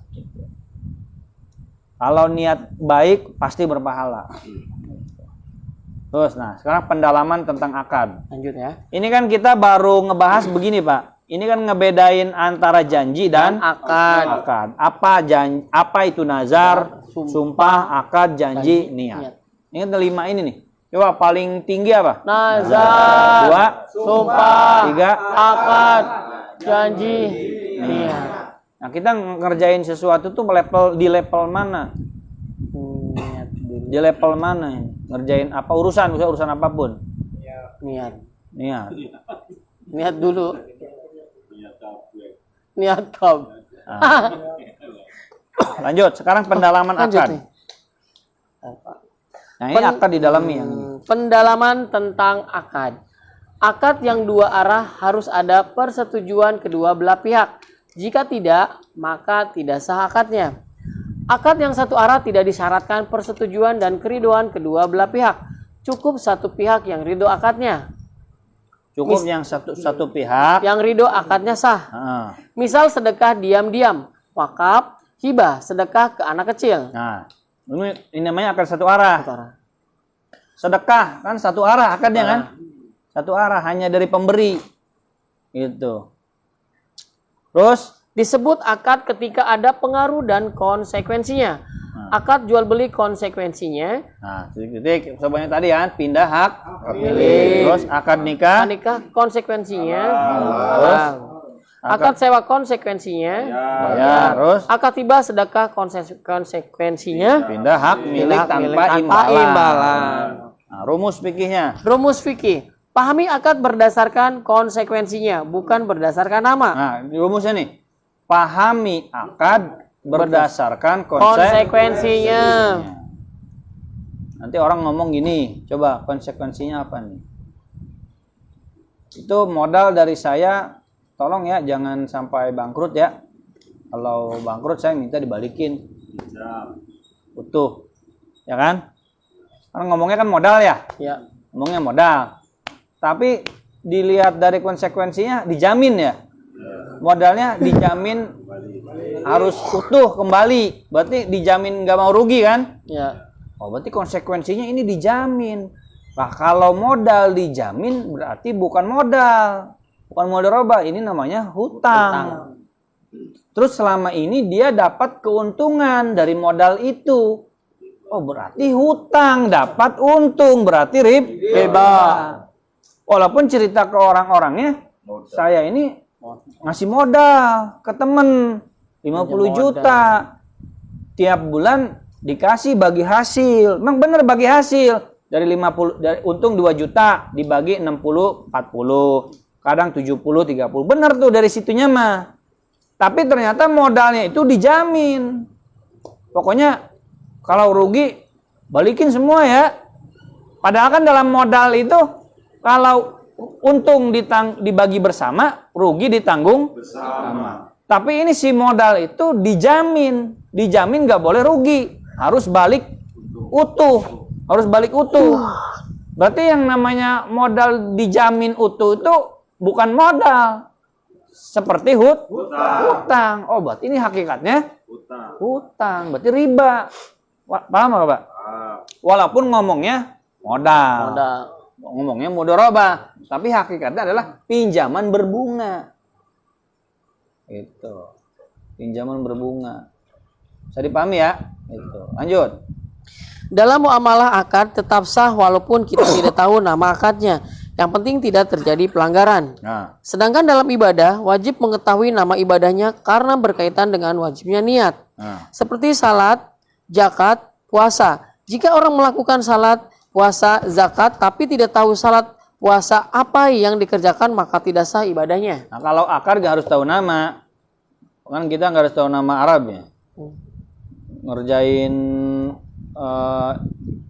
Kalau niat baik pasti berpahala. Terus, nah sekarang pendalaman tentang akad. Lanjut ya. Ini kan kita baru ngebahas begini, Pak. Ini kan ngebedain antara janji dan akad. Apa itu nazar, sumpah, akad, janji, niat. Ini kan 5 ini nih. Coba paling tinggi apa? Nazar, 2, sumpah, 3, akad, janji, niat. Nah, kita ngerjain sesuatu tuh di level mana? Di level mana ini? Ngerjain apa urusan apapun? Niat. Niat Dulu. Niat kau. Lanjut, sekarang pendalaman akad. Nah, ini akad di dalamnya yang ini. Pendalaman tentang akad. Akad yang dua arah harus ada persetujuan kedua belah pihak. Jika tidak, maka tidak sah akadnya. Akad yang satu arah tidak disyaratkan persetujuan dan keridoan kedua belah pihak. Cukup satu pihak yang ridho akadnya. Cukup yang satu pihak yang ridho akadnya sah. Misal sedekah diam-diam, wakaf, hibah, sedekah ke anak kecil. Nah, ini namanya akad satu arah. Sedekah kan satu arah akadnya kan? Satu arah, hanya dari pemberi. Gitu. Terus disebut akad ketika ada pengaruh dan konsekuensinya. Akad jual beli konsekuensinya. Nah, titik sebanyak tadi kan, pindah hak milik. Terus akad nikah. Nikah konsekuensinya. Terus akad sewa konsekuensinya. Ya, terus akad hibah sedekah konsekuensinya. pindah hak milik tanpa imbalan. Nah, rumus fikihnya. Rumus fikih. Pahami akad berdasarkan konsekuensinya, bukan berdasarkan nama. Nah, rumusnya nih. Pahami akad berdasarkan konsekuensinya. Nanti orang ngomong gini, coba konsekuensinya apa nih? Itu modal dari saya, tolong ya jangan sampai bangkrut ya. Kalau bangkrut saya minta dibalikin. Utuh. Ya kan? Orang ngomongnya kan modal ya? Ya. Ngomongnya modal. Tapi dilihat dari konsekuensinya dijamin ya. Modalnya dijamin harus utuh kembali. Berarti dijamin nggak mau rugi kan? Ya. Oh, berarti konsekuensinya ini dijamin. Nah, kalau modal dijamin berarti bukan modal. Bukan modal roba, ini namanya hutang. Terus selama ini dia dapat keuntungan dari modal itu. Oh, berarti hutang dapat untung, berarti riba. Walaupun cerita ke orang-orangnya, saya ini ngasih modal ke temen 50 juta. Tiap bulan dikasih bagi hasil. Memang bener bagi hasil. Dari 50 dari untung 2 juta dibagi 60 40. Kadang 70 30. Bener tuh dari situnya mah. Tapi ternyata modalnya itu dijamin. Pokoknya kalau rugi balikin semua ya. Padahal kan dalam modal itu kalau untung dibagi bersama, rugi ditanggung bersama. Tapi ini si modal itu dijamin nggak boleh rugi, harus balik utuh, Berarti yang namanya modal dijamin utuh itu bukan modal, seperti hutang. Oh, berarti ini hakikatnya hutang, berarti riba. Paham nggak, Pak? Walaupun ngomongnya modal. Ngomongnya mudharabah, tapi hakikatnya adalah pinjaman berbunga. Itu. Pinjaman berbunga. Bisa dipahami ya? Itu. Lanjut. Dalam muamalah akad tetap sah walaupun kita tidak tahu nama akadnya. Yang penting tidak terjadi pelanggaran. Nah, Sedangkan dalam ibadah wajib mengetahui nama ibadahnya karena berkaitan dengan wajibnya niat. Seperti salat, zakat, puasa. Jika orang melakukan salat, puasa, zakat tapi tidak tahu salat, puasa apa yang dikerjakan maka tidak sah ibadahnya. Nah, kalau akad gak harus tahu nama. Kan kita gak harus tahu nama Arabnya. Ngerjain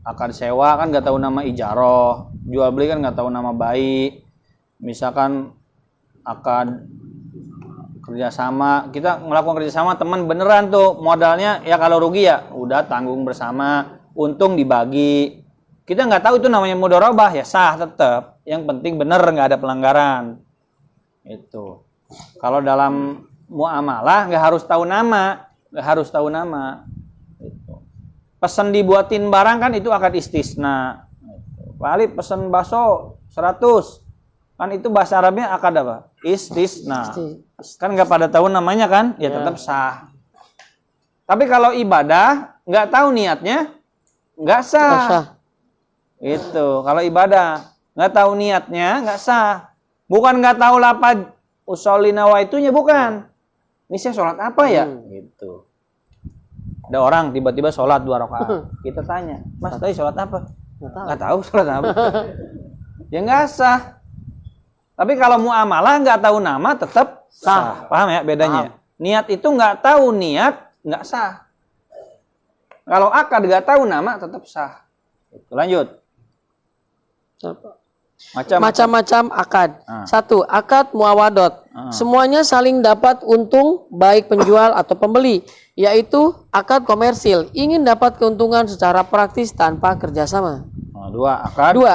akad sewa kan gak tahu nama ijaroh. Jual beli kan gak tahu nama bayi. Misalkan akad kerjasama, kita melakukan kerjasama teman beneran tuh, modalnya ya kalau rugi ya udah tanggung bersama, untung dibagi. Kita nggak tahu itu namanya mudharabah, ya sah tetap. Yang penting bener nggak ada pelanggaran. Itu. Kalau dalam muamalah nggak harus tahu nama, Itu. Pesan dibuatin barang kan itu akad istisna. Walid pesan bakso 100. Kan itu bahasa Arabnya akad apa? Istisna. Kan nggak pada tahu namanya kan? Ya tetap sah. Tapi kalau ibadah nggak tahu niatnya, nggak sah. Itu kalau ibadah nggak tahu niatnya nggak sah. Bukan nggak tahu lapad usolli nawaitunya, bukan. Ini saya sholat apa ya? Gitu. Ada orang tiba-tiba sholat 2 rakaat. Kita tanya, Mas tadi sholat apa? Nggak tahu sholat apa. Ya nggak sah. Tapi kalau muamalah nggak tahu nama tetap sah. Paham ya bedanya? Niat itu nggak tahu niat nggak sah. Kalau akad nggak tahu nama tetap sah. Lanjut. Macam-macam akad. 1. Akad muawadot. Semuanya saling dapat untung baik penjual atau pembeli, yaitu akad komersil, ingin dapat keuntungan secara praktis tanpa kerjasama. 2.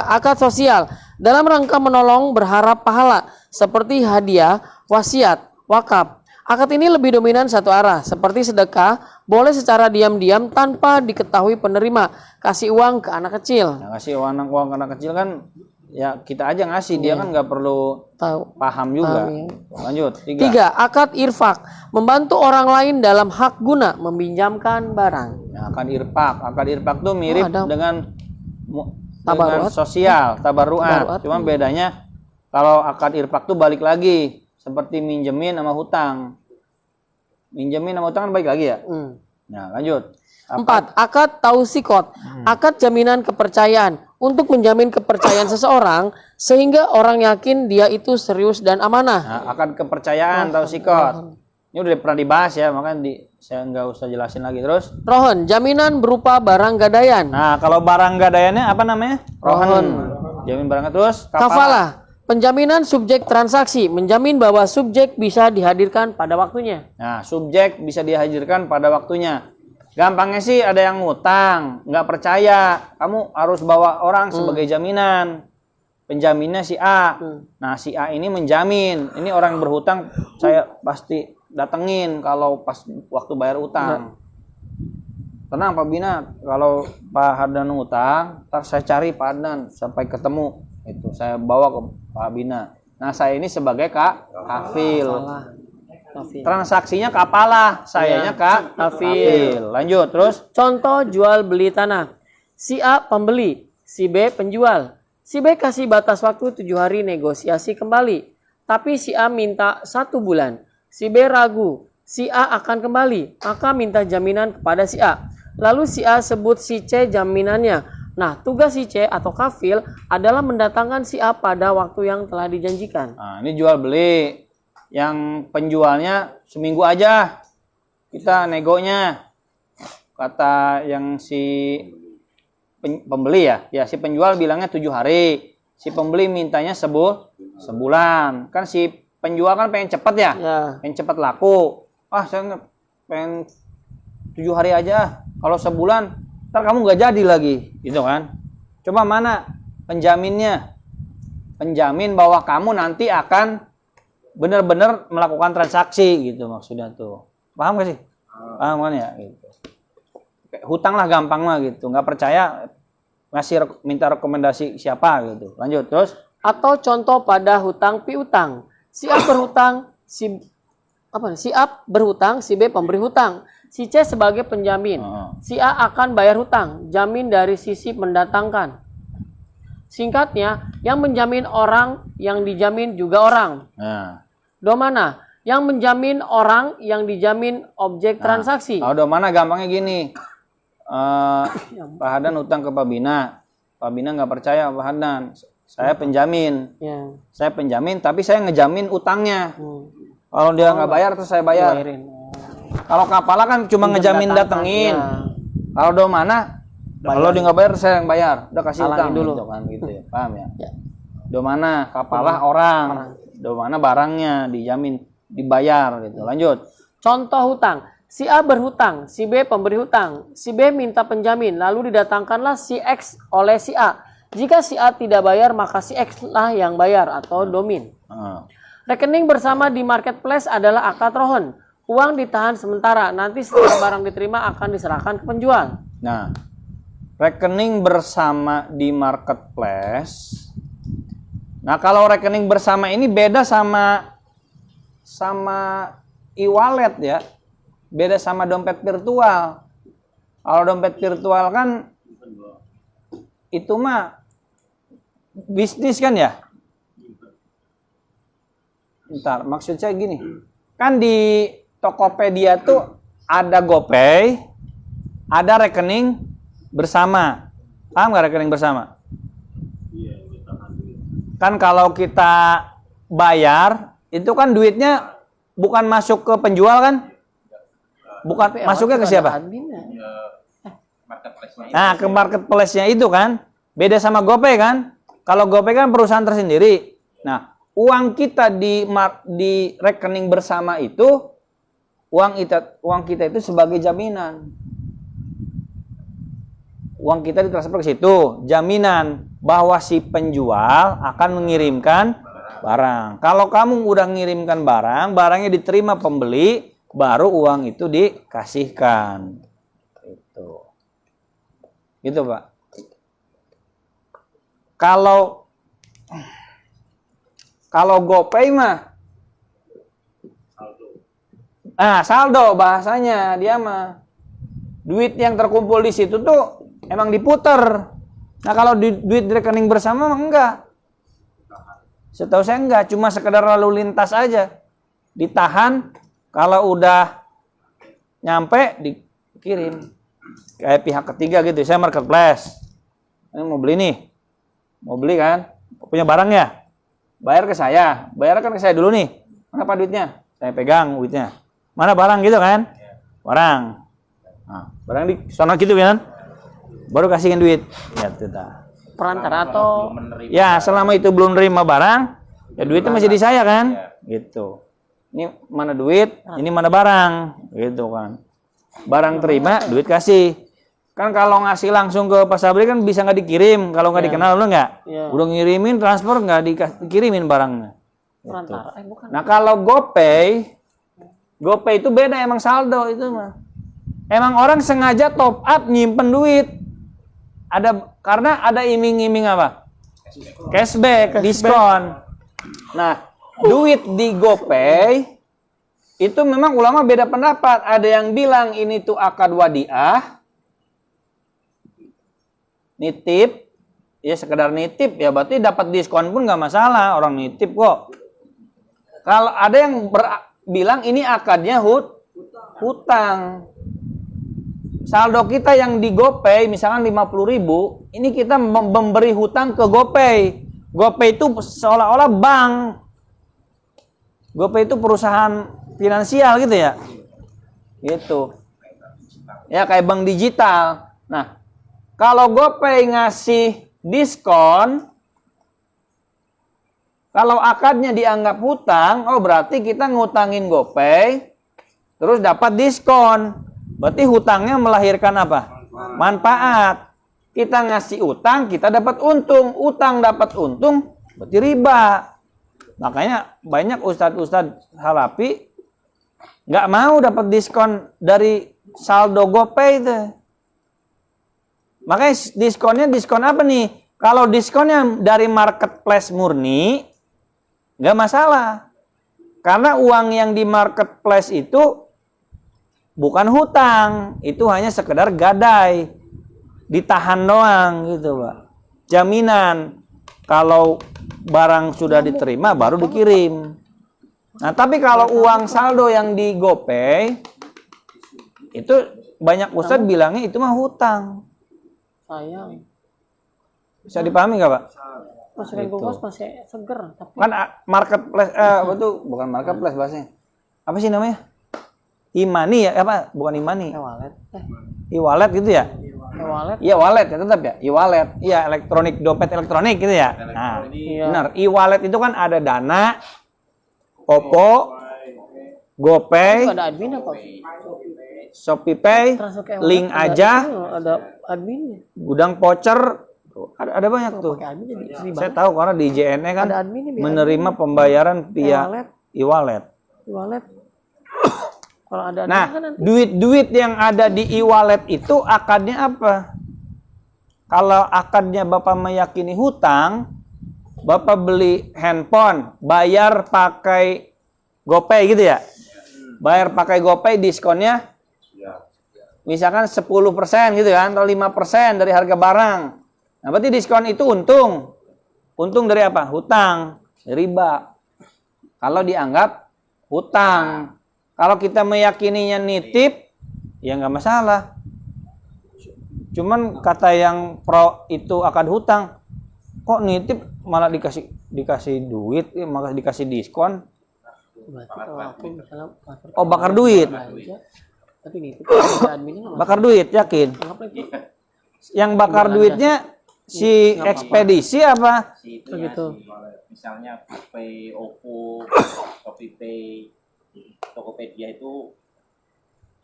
Akad Sosial, dalam rangka menolong berharap pahala, seperti hadiah, wasiat, wakaf. Akad ini lebih dominan satu arah, seperti sedekah, boleh secara diam-diam tanpa diketahui penerima, kasih uang ke anak kecil. Ya, kasih uang ke anak kecil kan ya kita aja ngasih, dia kan nggak perlu paham juga. Lanjut. 3. Akad irfak, membantu orang lain dalam hak guna, meminjamkan barang. Ya, akad irfak tuh mirip dengan tabarruat. Sosial, tabarruat. Cuma bedanya kalau akad irfak tuh balik lagi, seperti minjemin sama hutang. Minjemin sama hutang kan balik lagi ya. Nah, lanjut. 4. Akad tausikot, akad jaminan kepercayaan, untuk menjamin kepercayaan seseorang sehingga orang yakin dia itu serius dan amanah. Nah, akad kepercayaan tausikot. Ini udah pernah dibahas ya, makanya saya nggak usah jelasin lagi. Terus rohon, jaminan berupa barang gadaian. Nah, kalau barang gadaiannya apa namanya? Rohon. Jamin barangnya. Terus kafalah, penjaminan subjek transaksi, menjamin bahwa subjek bisa dihadirkan pada waktunya. Nah, subjek bisa dihadirkan pada waktunya. Gampangnya sih ada yang ngutang, nggak percaya, kamu harus bawa orang sebagai jaminan. Penjaminnya si A. Nah, si A ini menjamin, ini orang yang berhutang saya pasti datengin kalau pas waktu bayar utang. Tenang Pak Bina, kalau Pak Hardan utang, ntar saya cari Pak Hardan sampai ketemu. Itu saya bawa ke Pak Bina. Nah, saya ini sebagai kafil. Transaksinya kapalah, sayanya kafil. Lanjut terus. Contoh jual beli tanah. Si A pembeli, si B penjual. Si B kasih batas waktu 7 hari negosiasi kembali. Tapi si A minta 1 bulan. Si B ragu, si A akan kembali, maka minta jaminan kepada si A. Lalu si A sebut si C jaminannya. Nah, tugas si C atau kafil adalah mendatangkan si A pada waktu yang telah dijanjikan. Nah, ini jual beli. Yang penjualnya seminggu aja kita negonya, kata yang si pembeli ya si penjual bilangnya 7 hari, Si pembeli mintanya sebulan. Kan si penjual kan pengen cepet ya? Ya. Pengen cepet laku. Saya pengen 7 hari aja. Kalau sebulan, ntar kamu nggak jadi lagi. Gitu kan. Coba mana penjaminnya? Penjamin bahwa kamu nanti akan benar-benar melakukan transaksi gitu maksudnya tuh. Paham gak sih? Paham kan ya? Gitu. Hutang lah gampang mah gitu. Nggak percaya minta rekomendasi siapa gitu. Lanjut terus. Atau contoh pada hutang piutang. Si A berhutang, si A berhutang, si B pemberi hutang. Si C sebagai penjamin. Si A akan bayar hutang, jamin dari sisi mendatangkan. Singkatnya, yang menjamin orang, yang dijamin juga orang. Nah. Domana, yang menjamin orang, yang dijamin objek transaksi. Kalau domana gampangnya gini. Pak Hadan hutang ke Pak Bina. Pak Bina nggak percaya Pak Hadan. Saya penjamin. Ya. Saya penjamin, tapi saya ngejamin utangnya. Kalau dia nggak bayar, terus saya bayar. Kalau Kapala kan cuma ngejamin datengin. Ya. Kalau domana, kalau dia nggak bayar, saya yang bayar. Udah kasih Halangin utang dulu. gitu kan, gitu ya. Paham ya? Ya. Domana, Kapala orang. Domana barangnya dijamin dibayar gitu. Lanjut. Contoh hutang. Si A berhutang, si B pemberi hutang, si B minta penjamin, lalu didatangkanlah si X oleh si A. Jika si A tidak bayar, maka si X lah yang bayar atau domin. Rekening bersama di marketplace adalah akad rohon. Uang ditahan sementara, nanti setelah barang diterima akan diserahkan ke penjual. Nah, rekening bersama di marketplace. Nah, kalau rekening bersama ini beda sama e-wallet ya. Beda sama dompet virtual. Kalau dompet virtual kan itu mah bisnis kan ya? Bentar, maksud saya gini. Kan di Tokopedia tuh ada GoPay, ada rekening bersama. Paham nggak rekening bersama? Kan kalau kita bayar, itu kan duitnya bukan masuk ke penjual kan? Bukan masuknya ke siapa? Nah, ke marketplace-nya itu kan. Beda sama GoPay kan? Kalau GoPay kan perusahaan tersendiri. Nah, uang kita di rekening bersama itu, uang kita itu sebagai jaminan. Uang kita ditransfer ke situ, jaminan bahwa si penjual akan mengirimkan barang. Kalau kamu udah ngirimkan barang, barangnya diterima pembeli, baru uang itu dikasihkan. Gitu Pak. Kalau GoPay mah saldo bahasanya dia mah. Duit yang terkumpul di situ tuh emang diputer. Nah, kalau duit rekening bersama mah enggak. Setahu saya enggak, cuma sekedar lalu lintas aja. Ditahan, kalau udah nyampe dikirim. Kayak pihak ketiga gitu. Saya marketplace. Ini mau beli nih. Mau beli kan? Punya barang ya? Bayar ke saya. Bayar kan ke saya dulu nih. Mana Pak duitnya? Saya pegang duitnya. Mana barang gitu kan? Barang. Nah, barang di sana gitu kan? Baru kasihkan duit. Ya, itu dah. Perantara atau ya, selama itu belum nerima barang, ya duitnya masih di saya kan? Gitu. Ini mana duit, ini mana barang, gitu kan. Barang terima, duit kasih. Kan kalau ngasih langsung ke pasabri kan bisa nggak dikirim, kalau nggak dikenal lu nggak? Udah ngirimin transfer nggak dikirimin barangnya. Gitu. Nah, kalau GoPay itu beda, emang saldo itu mah. Emang orang sengaja top up nyimpen duit. Karena ada iming-iming apa? Cashback, diskon. Nah, duit di GoPay itu memang ulama beda pendapat. Ada yang bilang ini tuh akad wadiah, nitip, ya sekedar nitip, ya berarti dapat diskon pun nggak masalah, orang nitip kok. Kalau ada yang bilang ini akadnya hutang. Saldo kita yang di GoPay misalkan 50.000, ini kita memberi hutang ke GoPay. GoPay itu seolah-olah bank. GoPay itu perusahaan finansial gitu ya. Gitu. Ya kayak bank digital. Nah, kalau GoPay ngasih diskon, Kalau akadnya dianggap hutang, oh berarti kita ngutangin GoPay, terus dapat diskon. Berarti hutangnya melahirkan apa? Manfaat. Kita ngasih utang, kita dapat untung. Utang dapat untung, berarti riba. Makanya banyak ustadz-ustadz halapi nggak mau dapat diskon dari saldo GoPay itu. Makanya diskonnya diskon apa nih? Kalau diskonnya dari marketplace murni, nggak masalah. Karena uang yang di marketplace itu bukan hutang, itu hanya sekedar gadai, ditahan doang gitu, Pak. Jaminan kalau barang sudah diterima baru dikirim. Nah, tapi kalau uang saldo yang di GoPay itu banyak ustadz bilangnya itu mah hutang. Sayang. Bisa dipahami nggak, Pak? Masukin kulkas masih seger, tapi Kan marketplace itu bukan marketplace bahasanya. Apa sih namanya? E-money ya, apa? Bukan e-money. e-wallet. E-wallet gitu ya? E-wallet. Iya, wallet ya, tetap ya. E-wallet. Iya, elektronik, dompet elektronik gitu ya. Nah, Iya. benar. E-wallet itu kan ada Dana, Oppo, GoPay, Ada admin apa? ShopeePay, Transfer ke e-wallet link aja, ada adminnya. gudang voucher. Ada banyak tuh. Pakai admin jadi ribet. Saya tahu karena di JNE kan Ada adminnya, biar menerima pembayaran via E-wallet. e-wallet. E-wallet. Kalau ada admin Nah, kan nanti duit-duit yang ada di e-wallet itu akadnya apa? Kalau akadnya Bapak meyakini hutang, Bapak beli handphone, bayar pakai GoPay gitu ya? Bayar pakai GoPay diskonnya misalkan 10% gitu kan, atau 5% dari harga barang. Nah, berarti diskon itu untung. Untung dari apa? Hutang, riba. Kalau dianggap hutang. Kalau kita meyakininya nitip, ya nggak masalah. Cuman kata yang pro itu akad hutang, kok nitip malah dikasih duit, malah dikasih diskon. berarti kalau aku misalnya transfer Oh, bakar duit. aja, tapi gitu ada adminnya nggak Bakar duit, yakin? masalah. Itu Yang bakar duitnya si ekspedisi apa? Si itu Begitu. misalnya GoPay, OVO, ShopeePay, Tokopedia itu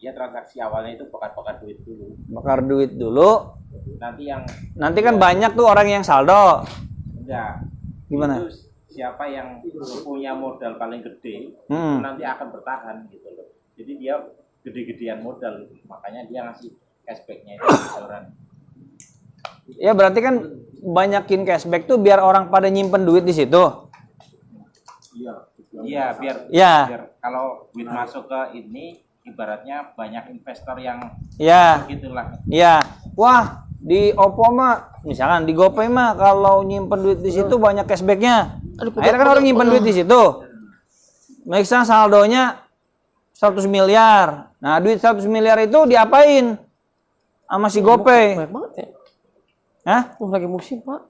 dia transaksi awalnya itu bakar duit dulu. Bakar duit dulu. Nanti kan banyak tuh orang yang saldo. enggak. Gimana? Itu siapa yang punya modal paling gede, itu nanti akan bertahan gitu loh. Jadi dia gede-gedean modal, makanya dia ngasih cashbacknya itu orang. Ya berarti kan banyakin cashback tuh biar orang pada nyimpen duit di situ. Iya, biar kalau duit masuk ke ini ibaratnya banyak investor yang gitulah. Iya. Wah, di Oppo mah misalkan di GoPay mah kalau nyimpen duit di situ banyak cashbacknya. Akhirnya kan orang nyimpen duit di situ. Misalnya saldonya 100 miliar. Nah, duit 100 miliar itu diapain? Sama si GoPay. banyak banget ya. Hah? Lagi musim, Pak.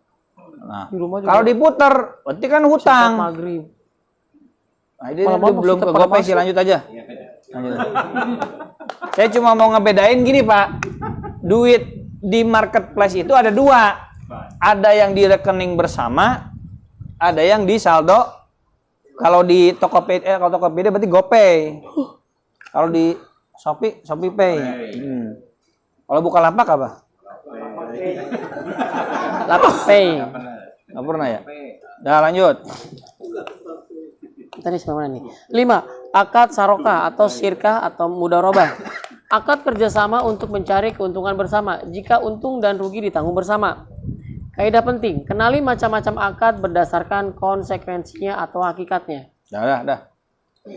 Nah, Di rumah juga kalau diputer, berarti kan hutang. maghrib. Nah, ini Malam-malam belum ke kita pada GoPay sih, masuk. lanjut aja. Lanjut. Saya cuma mau ngebedain gini, Pak. Duit di marketplace itu ada dua. Ada yang di rekening bersama, ada yang di saldo. Kalau di Tokopedia, kalau Tokopedia berarti GoPay. Kalau di ShopeePay. Kalau Bukalapak apa? Lapak pay. Nggak pernah ya? Nah, lanjut. Tadi sama nih. 5. Akad saroka atau syirkah atau mudharabah. Akad kerjasama untuk mencari keuntungan bersama. Jika untung dan rugi ditanggung bersama. Kaidah penting, kenali macam-macam akad berdasarkan konsekuensinya atau hakikatnya. Dah.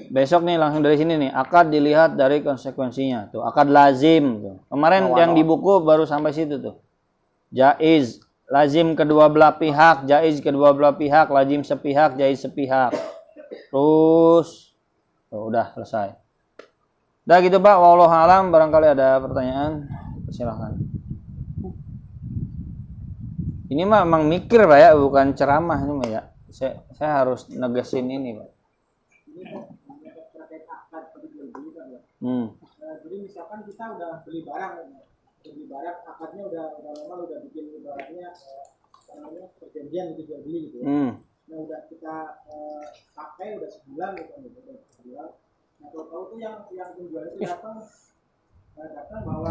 Besok nih langsung dari sini nih. Akad dilihat dari konsekuensinya. Tuh, akad lazim. Tuh. Kemarin yang di buku baru sampai situ tuh. Jaiz, lazim kedua belah pihak, jaiz kedua belah pihak, lazim sepihak, jaiz sepihak. Terus, tuh, udah selesai. Udah gitu Pak, wallahu alam, barangkali ada pertanyaan, silahkan. Ini mah emang mikir Pak ya, bukan ceramah ini Pak ya. Saya harus negesin ini Pak. Jadi misalkan kita udah beli barang akadnya udah lama udah bikin ibaratnya perjanjian gitu jual beli gitu ya. Nah udah kita pakai udah sebulan gitu, udah sebulan. Nah tahu-tahu tuh yang penjual itu datang bahwa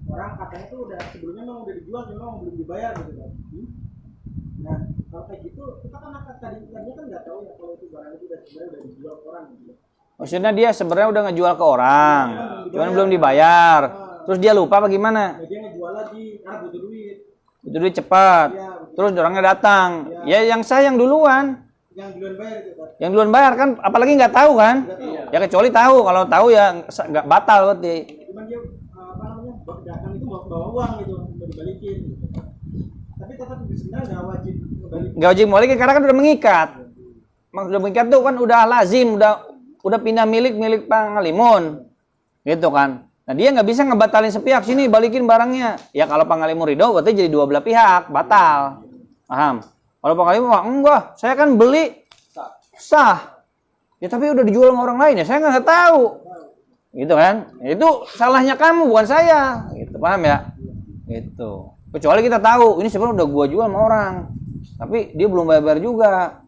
orang katanya tuh udah sebelumnya memang udah dijual, memang belum dibayar gitu kan. Nah kalau kayak gitu kita kan tadinya kan nggak tahu ya kalau itu barang itu sebenarnya udah dijual ke orang gitu. Maksudnya dia sebenarnya udah ngejual ke orang, cuman belum dibayar. Terus dia lupa apa gimana? Nah, dia ngejual lagi karena butuh duit. Butuh duit cepat. Ya, terus orangnya datang. Ya yang sayang duluan. Yang duluan bayar gitu kan. Yang duluan bayar kan, apalagi nggak tahu kan? Ya kecuali tahu. Kalau tahu ya nggak batal berarti. Cuman dia datang itu bawa uang gitu, mau dibalikin. Gitu. Tapi tetap sebenarnya nggak wajib ngebalikin. Nggak wajib balikin karena kan udah mengikat. Udah mengikat tuh kan udah lazim, udah pindah milik Pangalimun, gitu kan. Nah dia nggak bisa ngebatalin sepihak, sini balikin barangnya. Ya kalau Pangalimun ridho berarti jadi dua belah pihak, batal. Paham? Kalau Pangalimun enggak, saya kan beli sah. Ya tapi udah dijual sama orang lain ya, saya nggak tahu. Gitu kan? Itu salahnya kamu bukan saya. Gitu, paham ya? Gitu. Kecuali kita tahu ini sebenarnya udah gua jual sama orang, tapi dia belum bayar juga.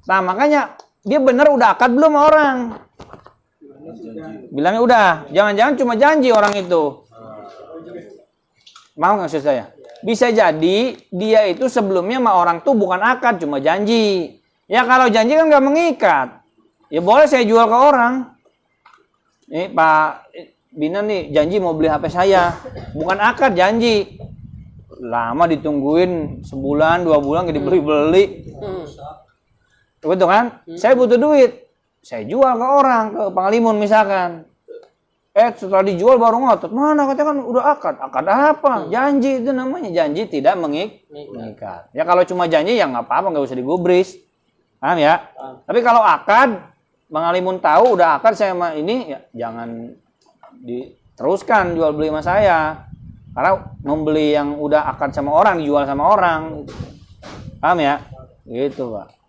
Nah makanya dia bener udah akad belum sama orang? Bilangnya udah, jangan-jangan cuma janji orang itu. Mau nggak maksud saya? Bisa jadi dia itu sebelumnya sama orang tuh bukan akad, cuma janji. Ya kalau janji kan nggak mengikat. Ya boleh saya jual ke orang. Ini Pak Bina nih janji mau beli HP saya, bukan akad, janji. Lama ditungguin sebulan 2 bulan nggak dibeli-beli. Betul kan? Saya butuh duit. Saya jual ke orang, ke Pangalimun misalkan. Setelah dijual baru ngotot. Mana katanya kan udah akad. Akad apa? Janji itu namanya. Janji tidak mengikat. Ya kalau cuma janji ya nggak apa-apa, nggak usah digubris. Paham ya? Tapi kalau akad, Pangalimun tahu udah akad saya sama ini, ya jangan diteruskan jual beli sama saya. Karena membeli yang udah akad sama orang, dijual sama orang. Paham ya? Gitu, Pak.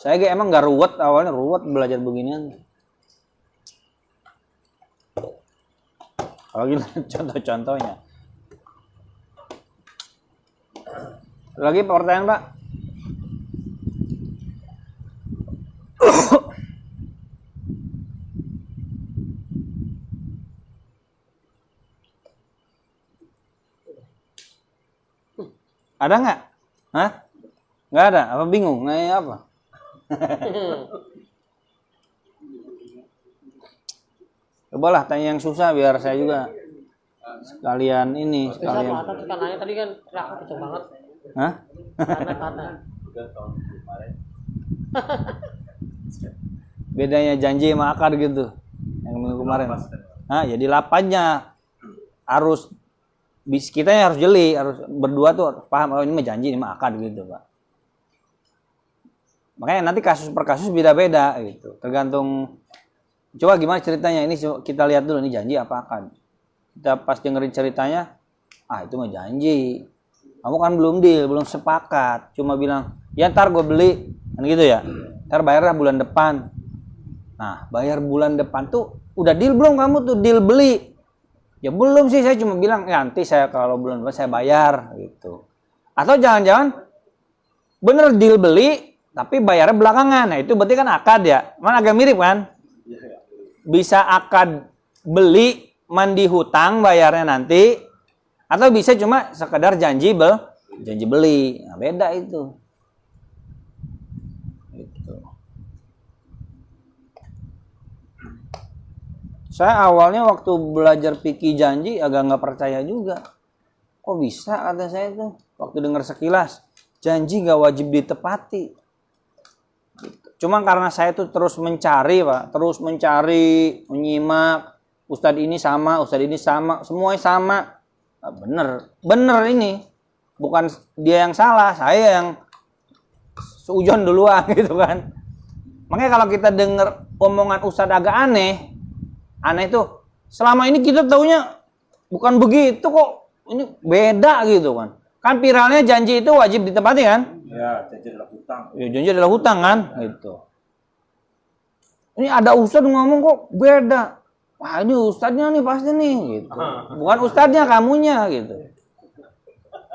Saya emang nggak ruwet, awalnya ruwet belajar beginian. Kalau gitu contoh-contohnya. Lagi pertanyaan Pak? Ada nggak? Hah? Nggak ada? Apa bingung? Nggak apa? Cobalah tanya yang susah biar saya juga sekalian ini sekalian. Karena tadi kan teriaknya kenceng banget. Hah? Karena. Bedanya janji sama akad gitu. Yang minggu kemarin. Nah, jadi lapanya harus kita harus jeli, harus berdua tuh paham oh ini mah janji, ini mah akad gitu, Pak. Makanya nanti kasus per kasus beda-beda gitu. Tergantung coba gimana ceritanya ini kita lihat dulu ini janji apa akad. Kita pas dengerin ceritanya, itu mah janji. Kamu kan belum deal, belum sepakat. Cuma bilang, "Ya ntar gue beli." Kan gitu ya. Ntar bayarnya bulan depan. Nah, bayar bulan depan tuh udah deal belum kamu tuh deal beli? Ya belum sih, saya cuma bilang, "Ya nanti saya kalau bulan depan saya bayar." gitu. Atau jangan-jangan bener deal beli tapi bayarnya belakangan. Nah, itu berarti kan akad ya. Mana agak mirip kan? Bisa akad beli mandi hutang bayarnya nanti atau bisa cuma sekedar janji beli. Nah, beda itu. Gitu. Saya awalnya waktu belajar fikih janji agak nggak percaya juga. Kok bisa kata saya itu waktu dengar sekilas janji nggak wajib ditepati. Cuma karena saya tuh terus mencari, Pak, menyimak, ustadz ini sama, semuanya sama. Nah, bener ini, bukan dia yang salah, saya yang seujon duluan gitu kan. Makanya kalau kita dengar omongan ustadz agak aneh itu selama ini kita taunya bukan begitu kok, ini beda gitu kan. Kan viralnya janji itu wajib ditepati kan? Ya, janji adalah hutang. Ya, janji adalah hutang kan, gitu. Ini ada ustadz ngomong kok beda. wah ini ustadznya nih pasti nih gitu. Bukan ustadznya, kamunya gitu.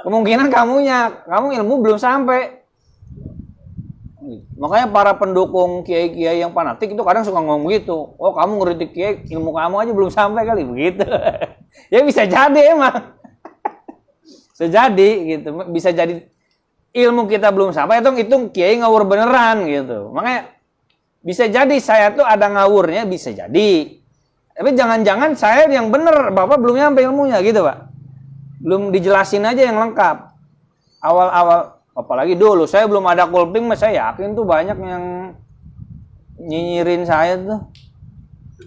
Kemungkinan kamu ilmu belum sampai. Makanya para pendukung kiai-kiai yang fanatik itu kadang suka ngomong gitu. Oh kamu ngeritik kiai, ilmu kamu aja belum sampai kali begitu. Ya bisa jadi emang. Bisa jadi gitu. Bisa jadi ilmu kita belum sampai, itu kiai ngawur beneran gitu. Makanya bisa jadi saya tuh ada ngawurnya, bisa jadi. Tapi jangan-jangan saya yang bener, Bapak belum nyampe ilmunya gitu Pak. Belum dijelasin aja yang lengkap. Awal-awal, apalagi dulu saya belum ada kulping, saya yakin tuh banyak yang nyinyirin saya tuh.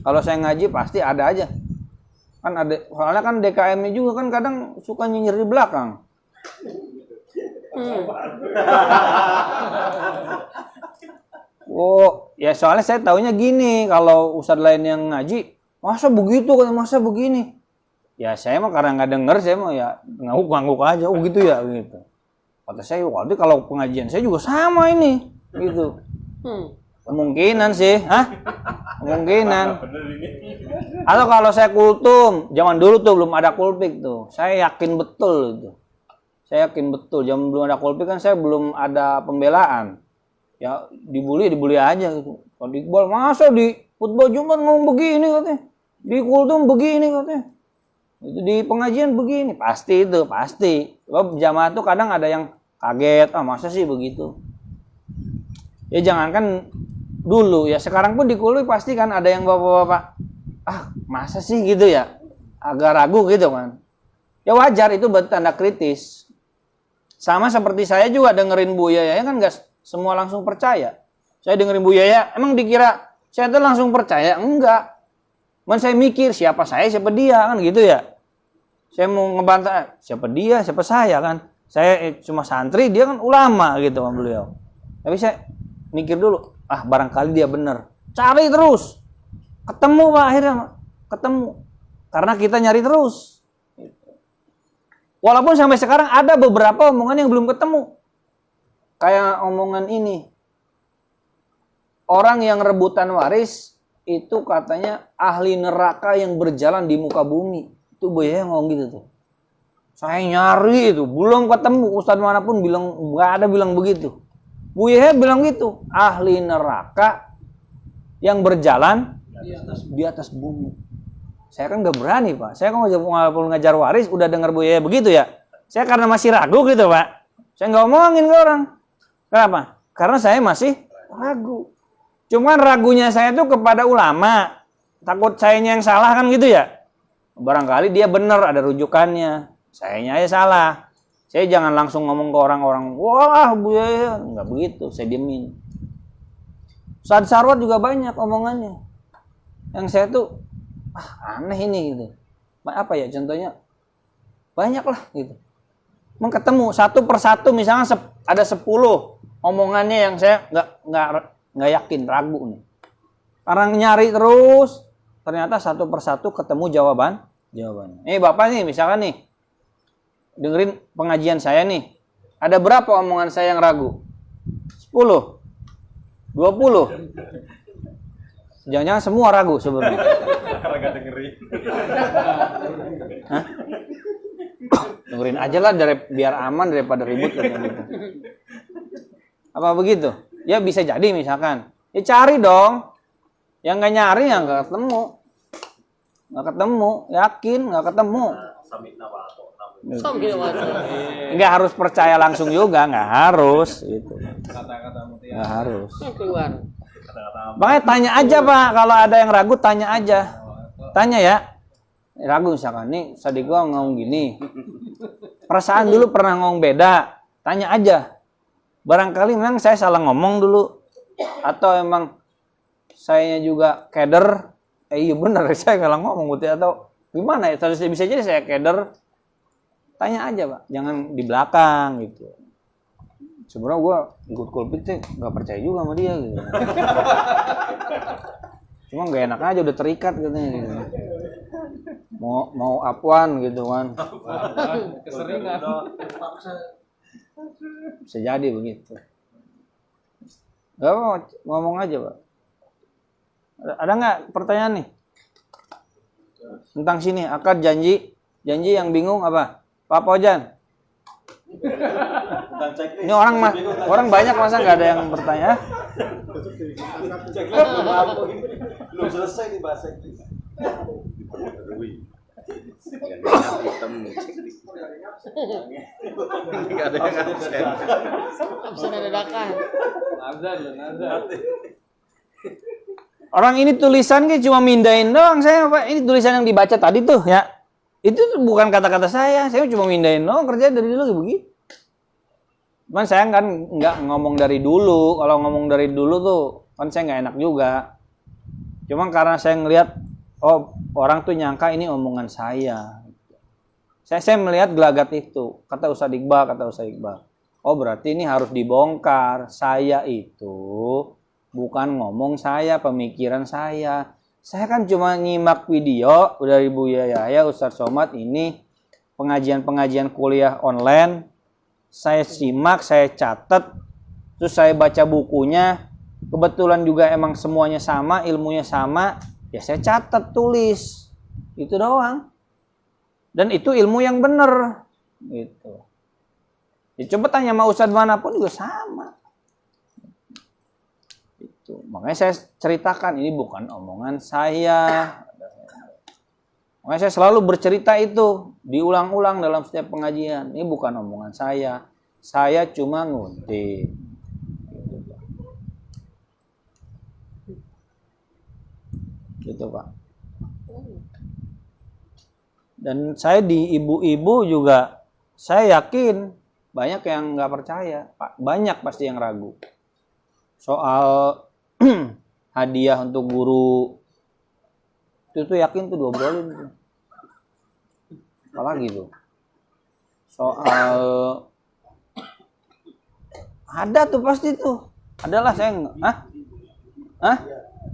Kalau saya ngaji pasti ada aja. Kan ada, soalnya kan DKM juga kan kadang suka nyinyir di belakang. Oh, ya soalnya saya taunya gini, kalau ustadz lain yang ngaji, masa begitu, masa begini. Ya saya mah karena nggak denger, saya mah ya ngangguk aja, oh gitu ya, gitu. Kata saya, waktu kalau pengajian saya juga sama ini, gitu. Kemungkinan sih, kemungkinan. Atau kalau saya kultum, zaman dulu tuh belum ada kulpik tuh, saya yakin betul itu. Saya yakin betul, zaman belum ada kulpik kan saya belum ada pembelaan. Ya dibully aja gitu. Kalau di Iqbal, masa di khutbah Jumat ngomong begini katanya, di kultum begini katanya, itu di pengajian begini, pasti itu pasti. Sebab jamaah tuh kadang ada yang kaget, masa sih begitu. Ya jangankan dulu ya, sekarang pun di kultum pasti kan ada yang bapak-bapak, masa sih gitu ya, agak ragu gitu kan. Ya wajar, itu bertanda kritis. Sama seperti saya juga dengerin Buya ya kan nggak semua langsung percaya. Saya dengerin Bu Yaya, emang dikira saya tuh langsung percaya? Enggak. Man saya mikir, siapa saya, siapa dia, kan gitu ya. Saya mau ngebantah, siapa dia, siapa saya kan. Saya cuma santri, dia kan ulama gitu kan beliau. Tapi saya mikir dulu, barangkali dia benar. Cari terus. Ketemu Pak akhirnya, ketemu. Karena kita nyari terus. Walaupun sampai sekarang ada beberapa omongan yang belum ketemu. Kayak omongan ini, orang yang rebutan waris itu katanya ahli neraka yang berjalan di muka bumi. Itu Buya ngomong gitu tuh. Saya nyari itu, belum ketemu ustadz manapun bilang, nggak ada bilang begitu. Buya bilang gitu, ahli neraka yang berjalan di atas bumi. Saya kan nggak berani Pak. Saya kan walaupun ngajar waris udah dengar Buya begitu ya. Saya karena masih ragu gitu Pak. Saya nggak omongin ke orang. Kenapa? Karena saya masih ragu. Cuman ragunya saya tuh kepada ulama. Takut sayanya yang salah kan gitu ya. Barangkali dia benar ada rujukannya. Sayanya aja salah. Saya jangan langsung ngomong ke orang-orang, wah Buya, nggak begitu. Saya diemin. Ustadz Sarwat juga banyak omongannya. Yang saya tuh, aneh ini gitu. Apa ya contohnya? Banyak lah gitu. Ketemu satu persatu, misalnya ada 10 omongannya yang saya nggak yakin, ragu nih. Karena nyari terus, ternyata satu persatu ketemu jawabannya. Bapak nih, misalkan nih, dengerin pengajian saya nih, ada berapa omongan saya yang ragu? 10, 20. Jangan-jangan semua ragu sebenarnya. Karena nggak dengerin. Dengerin aja lah biar aman daripada ribut gitu. Apa begitu? Ya bisa jadi misalkan. Ya cari dong. Yang nggak nyari ya nggak ketemu. Yakin nggak ketemu. Nggak harus percaya langsung juga, nggak harus. Gitu. Nggak harus. Makanya tanya aja Pak. Kalau ada yang ragu tanya aja. Tanya ya. Ragu misalkan nih tadi gua ngomong gini, perasaan dulu pernah ngomong beda, tanya aja, barangkali memang saya salah ngomong dulu atau emang saya juga keder, iya bener saya salah ngomong gitu, atau gimana ya, bisa jadi saya keder. Tanya aja Pak, jangan di belakang gitu. Sebenarnya gua ikut kulpit sih nggak percaya juga sama dia gitu. Cuma nggak enak aja, udah terikat katanya gitu. Mau apuan gitu kan. Keseringan. Bisa jadi begitu. Gak mau ngomong aja Pak. Ada nggak pertanyaan nih? Tentang sini, akad janji yang bingung apa? Pak Pojan. Ini orang banyak masa nggak ada yang bertanya? Belum selesai nih bahasa itu. Absen dadakan. Orang ini tulisan kayak cuma mindahin doang saya Pak. Ini tulisan yang dibaca tadi tuh ya. Itu bukan kata-kata saya cuma mindahin doang, kerja dari dulu kayak begitu. Cuman saya kan nggak ngomong dari dulu. Kalau ngomong dari dulu tuh kan saya nggak enak juga. Cuma karena saya ngelihat oh orang tuh nyangka ini omongan saya. Saya melihat gelagat itu. Kata Ustadz Iqbal. Oh berarti ini harus dibongkar. Saya itu bukan ngomong saya, pemikiran saya. Saya kan cuma nyimak video dari Buya Yahya, Ustadz Somad ini pengajian-pengajian kuliah online. Saya simak, saya catat, terus saya baca bukunya. Kebetulan juga emang semuanya sama, ilmunya sama. Ya saya catat, tulis. Itu doang. Dan itu ilmu yang benar. Gitu. Ya, coba tanya sama Ustadz manapun juga sama. Itu. Makanya saya ceritakan ini bukan omongan saya. Makanya saya selalu bercerita itu, diulang-ulang dalam setiap pengajian. Ini bukan omongan saya. Saya cuma ngutip. Gitu Pak. Dan saya di ibu-ibu juga, saya yakin banyak yang nggak percaya, Pak. Banyak pasti yang ragu. Soal hadiah untuk guru, itu tuh yakin tuh diobrolin. Apalagi tuh. Soal ada tuh pasti tuh. Adalah saya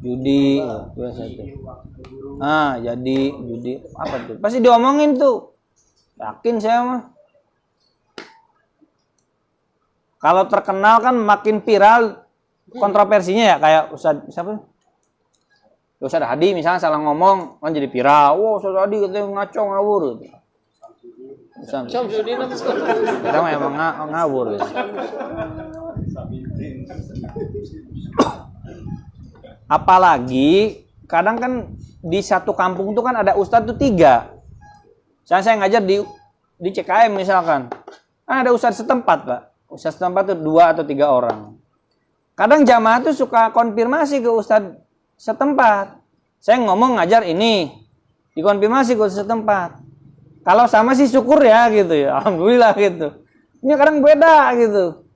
judi biasa tuh. Jadi judi apa tuh? Pasti diomongin tuh. Yakin saya mah. Kalau terkenal kan makin viral kontroversinya ya, kayak siapa? Ustadz Hadi misalnya salah ngomong kan jadi viral. Wow, Ustadz Hadi katanya ngaco ngawur gitu. Syamsuddin apa? Kita mah emang ngawur gitu. Apalagi kadang kan di satu kampung tuh kan ada ustadz tuh 3. Saya ngajar di CKM misalkan. Kan ada ustadz setempat, Pak. Ustadz setempat tuh 2 atau 3 orang. Kadang jamaah tuh suka konfirmasi ke ustadz setempat. Saya ngomong ngajar ini, dikonfirmasi ke ustadz setempat. Kalau sama sih syukur ya gitu ya. Alhamdulillah gitu. Ini kadang beda gitu.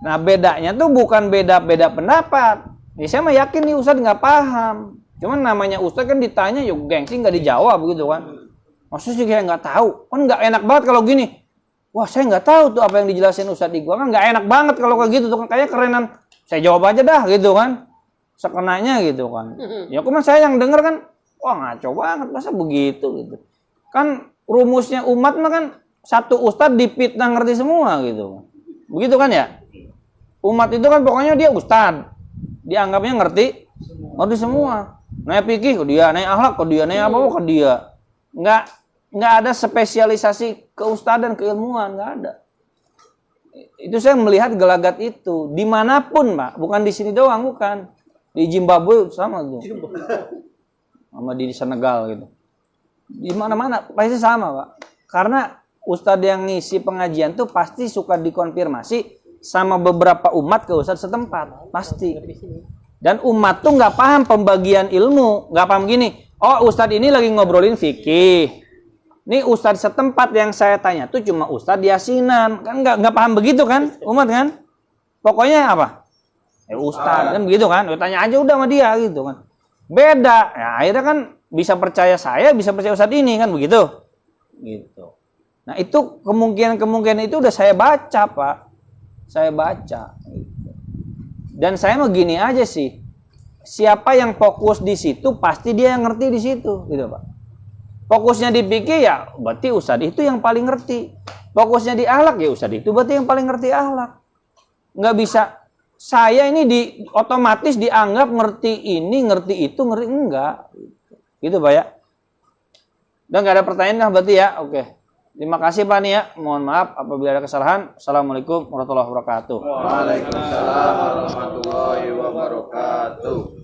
Nah, bedanya tuh bukan beda pendapat. Ya, saya mah yakin nih ustadz nggak paham. Cuman namanya ustadz kan ditanya yuk gengsi nggak dijawab gitu kan. Maksudnya saya nggak tahu. Kan nggak enak banget kalau gini. Wah saya nggak tahu tuh apa yang dijelasin ustadz di gua kan nggak enak banget kalau kayak gitu tuh kan kayak kerenan. Saya jawab aja dah gitu kan. Sekenanya gitu kan. Ya cuma saya yang denger kan, wah ngaco banget masa begitu gitu. Kan rumusnya umat mah kan satu ustadz dipitnah ngerti semua gitu. Begitu kan ya? Umat itu kan pokoknya dia ustadz. Dianggapnya ngerti semua. Naik fikih ke dia, naik akhlak ke dia, naik apa ke dia. Nggak ada spesialisasi keustadan, keilmuan, nggak ada. Itu saya melihat gelagat itu dimanapun, Pak. Bukan di sini doang, bukan. Di Zimbabwe sama tuh. Sama di Senegal gitu. Di mana-mana pasti sama, Pak. Karena ustadz yang ngisi pengajian tuh pasti suka dikonfirmasi sama beberapa umat ke ustadz setempat, pasti. Dan umat tuh nggak paham pembagian ilmu, nggak paham gini. Oh ustadz ini lagi ngobrolin fikih. Ini ustadz setempat yang saya tanya tuh cuma ustadz yasinan, kan nggak paham begitu kan, umat kan? Pokoknya apa? Ustadz kan begitu kan? Tanya aja udah sama dia gitu kan. Beda, ya akhirnya kan bisa percaya saya, bisa percaya ustadz ini kan begitu. Gitu. Nah itu kemungkinan itu udah saya baca Pak. Saya baca. Dan saya mau gini aja sih. Siapa yang fokus di situ pasti dia yang ngerti di situ, gitu Pak. Fokusnya di fikih ya berarti ustadz itu yang paling ngerti. Fokusnya di akhlak ya ustadz itu berarti yang paling ngerti akhlak. Nggak bisa saya ini otomatis dianggap ngerti ini, ngerti itu, ngerti enggak. Gitu Pak ya. Udah nggak ada pertanyaan lah berarti ya? Oke. Terima kasih Pak nih ya. Mohon maaf apabila ada kesalahan. Assalamualaikum warahmatullahi wabarakatuh. Waalaikumsalam warahmatullahi wabarakatuh.